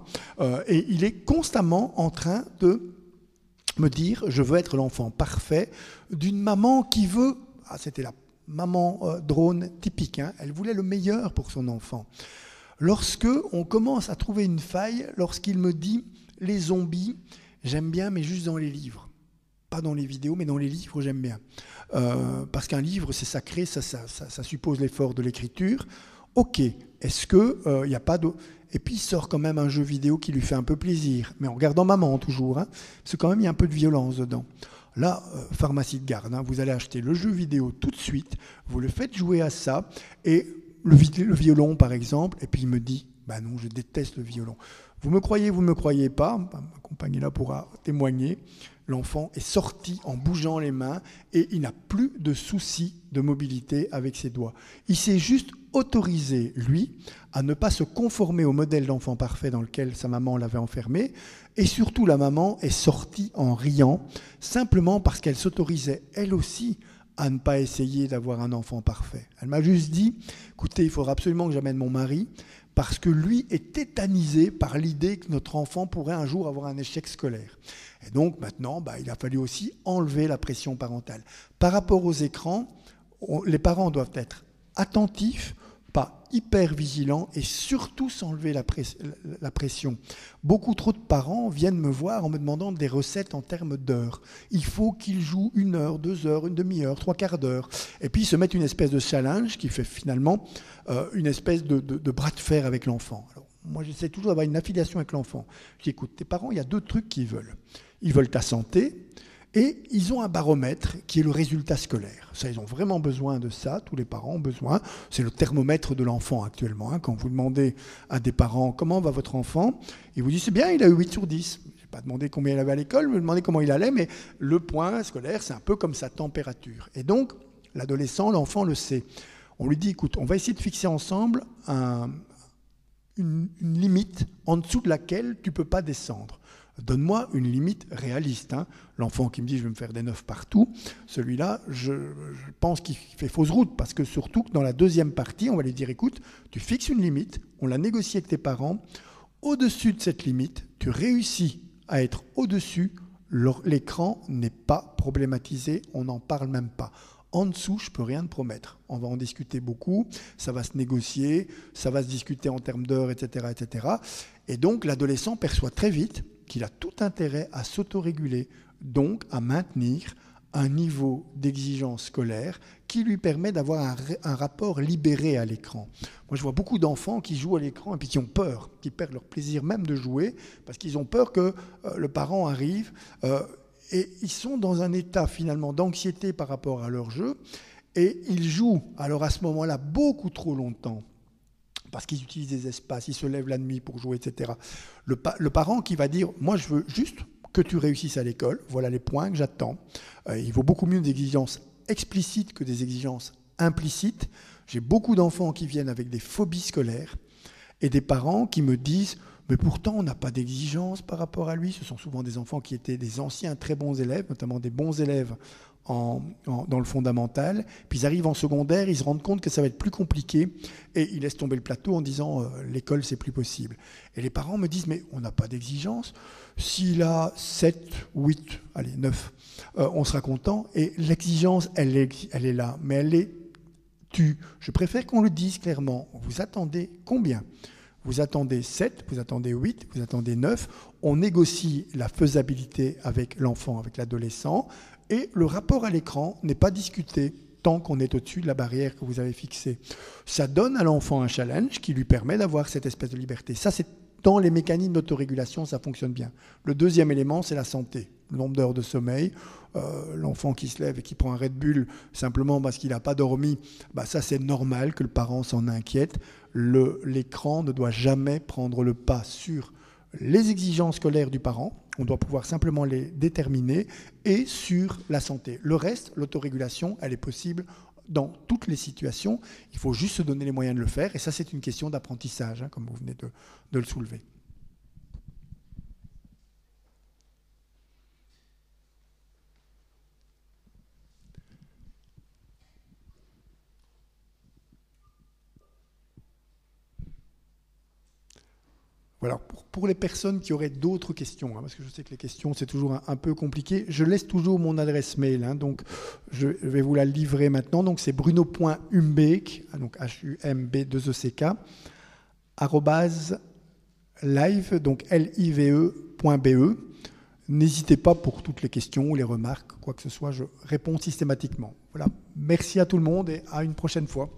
Et il est constamment en train de me dire « je veux être l'enfant parfait d'une maman qui veut… » C'était la maman drone typique, hein, elle voulait le meilleur pour son enfant. Lorsque on commence à trouver une faille, lorsqu'il me dit « les zombies, j'aime bien, mais juste dans les livres ». Pas dans les vidéos, mais dans les livres, j'aime bien. Parce qu'un livre, c'est sacré, ça suppose l'effort de l'écriture. Ok, est-ce qu'il n'y a pas de… Et puis il sort quand même un jeu vidéo qui lui fait un peu plaisir, mais en regardant maman toujours, hein, parce que quand même il y a un peu de violence dedans. Là, pharmacie de garde, hein, vous allez acheter le jeu vidéo tout de suite, vous le faites jouer à ça, et le violon par exemple, et puis il me dit, bah non, je déteste le violon. Vous me croyez pas, ma compagne là pourra témoigner, l'enfant est sorti en bougeant les mains et il n'a plus de soucis de mobilité avec ses doigts. Il s'est juste autorisé, lui, à ne pas se conformer au modèle d'enfant parfait dans lequel sa maman l'avait enfermé. Et surtout, la maman est sortie en riant, simplement parce qu'elle s'autorisait, elle aussi, à ne pas essayer d'avoir un enfant parfait. Elle m'a juste dit, écoutez, il faudra absolument que j'amène mon mari, parce que lui est tétanisé par l'idée que notre enfant pourrait un jour avoir un échec scolaire. Et donc maintenant, il a fallu aussi enlever la pression parentale. Par rapport aux écrans, les parents doivent être attentifs, pas hyper vigilants et surtout s'enlever la pression. Beaucoup trop de parents viennent me voir en me demandant des recettes en termes d'heures. Il faut qu'ils jouent 1 heure, 2 heures, une demi-heure, 3/4 d'heure. Et puis ils se mettent une espèce de challenge qui fait finalement une espèce de bras de fer avec l'enfant. Alors, moi, j'essaie toujours d'avoir une affiliation avec l'enfant. Je dis, écoute, tes parents, il y a 2 trucs qu'ils veulent. Ils veulent ta santé et ils ont un baromètre qui est le résultat scolaire. Ça, ils ont vraiment besoin de ça, tous les parents ont besoin. C'est le thermomètre de l'enfant actuellement. Hein. Quand vous demandez à des parents comment va votre enfant, ils vous disent c'est bien, il a eu 8 sur 10. Je n'ai pas demandé combien il avait à l'école, je me demandais comment il allait, mais le point scolaire, c'est un peu comme sa température. Et donc, l'adolescent, l'enfant le sait. On lui dit, écoute, on va essayer de fixer ensemble une limite en dessous de laquelle tu ne peux pas descendre. Donne-moi une limite réaliste. Hein. L'enfant qui me dit je vais me faire des 9 partout, celui-là, je pense qu'il fait fausse route, parce que surtout que dans la deuxième partie, on va lui dire écoute, tu fixes une limite, on l'a négocié avec tes parents, au-dessus de cette limite, tu réussis à être au-dessus, l'écran n'est pas problématisé, on n'en parle même pas. En dessous, je ne peux rien te promettre. On va en discuter beaucoup, ça va se négocier, ça va se discuter en termes d'heures, etc., etc. Et donc, l'adolescent perçoit très vite qu'il a tout intérêt à s'autoréguler, donc à maintenir un niveau d'exigence scolaire qui lui permet d'avoir un rapport libéré à l'écran. Moi, je vois beaucoup d'enfants qui jouent à l'écran et puis qui ont peur, qui perdent leur plaisir même de jouer, parce qu'ils ont peur que le parent arrive et ils sont dans un état finalement d'anxiété par rapport à leur jeu et ils jouent alors à ce moment-là beaucoup trop longtemps parce qu'ils utilisent des espaces, ils se lèvent la nuit pour jouer, etc. Le parent qui va dire « moi je veux juste que tu réussisses à l'école, voilà les points que j'attends ». Il vaut beaucoup mieux des exigences explicites que des exigences implicites. J'ai beaucoup d'enfants qui viennent avec des phobies scolaires et des parents qui me disent « mais pourtant on n'a pas d'exigence par rapport à lui ». Ce sont souvent des enfants qui étaient des anciens très bons élèves, notamment des bons élèves dans le fondamental, puis ils arrivent en secondaire, ils se rendent compte que ça va être plus compliqué et ils laissent tomber le plateau en disant l'école c'est plus possible. Et les parents me disent mais on n'a pas d'exigence, s'il a 7, 8, allez 9, on sera content et l'exigence elle est là, mais elle est tue. Je préfère qu'on le dise clairement, vous attendez combien ? Vous attendez 7, vous attendez 8, vous attendez 9, on négocie la faisabilité avec l'enfant, avec l'adolescent, et le rapport à l'écran n'est pas discuté tant qu'on est au-dessus de la barrière que vous avez fixée. Ça donne à l'enfant un challenge qui lui permet d'avoir cette espèce de liberté. Ça, c'est dans les mécanismes d'autorégulation, ça fonctionne bien. Le deuxième élément, c'est la santé. Le nombre d'heures de sommeil, l'enfant qui se lève et qui prend un Red Bull simplement parce qu'il n'a pas dormi, ça c'est normal que le parent s'en inquiète. L'écran ne doit jamais prendre le pas sur les exigences scolaires du parent, on doit pouvoir simplement les déterminer, et sur la santé. Le reste, l'autorégulation, elle est possible dans toutes les situations. Il faut juste se donner les moyens de le faire, et ça c'est une question d'apprentissage, comme vous venez de le soulever. Voilà, pour les personnes qui auraient d'autres questions, parce que je sais que les questions, c'est toujours un peu compliqué, je laisse toujours mon adresse mail, donc je vais vous la livrer maintenant. Donc c'est bruno.humbeek, donc HUMB2ECK, @live, donc live.be. N'hésitez pas pour toutes les questions ou les remarques, quoi que ce soit, je réponds systématiquement. Voilà, merci à tout le monde et à une prochaine fois.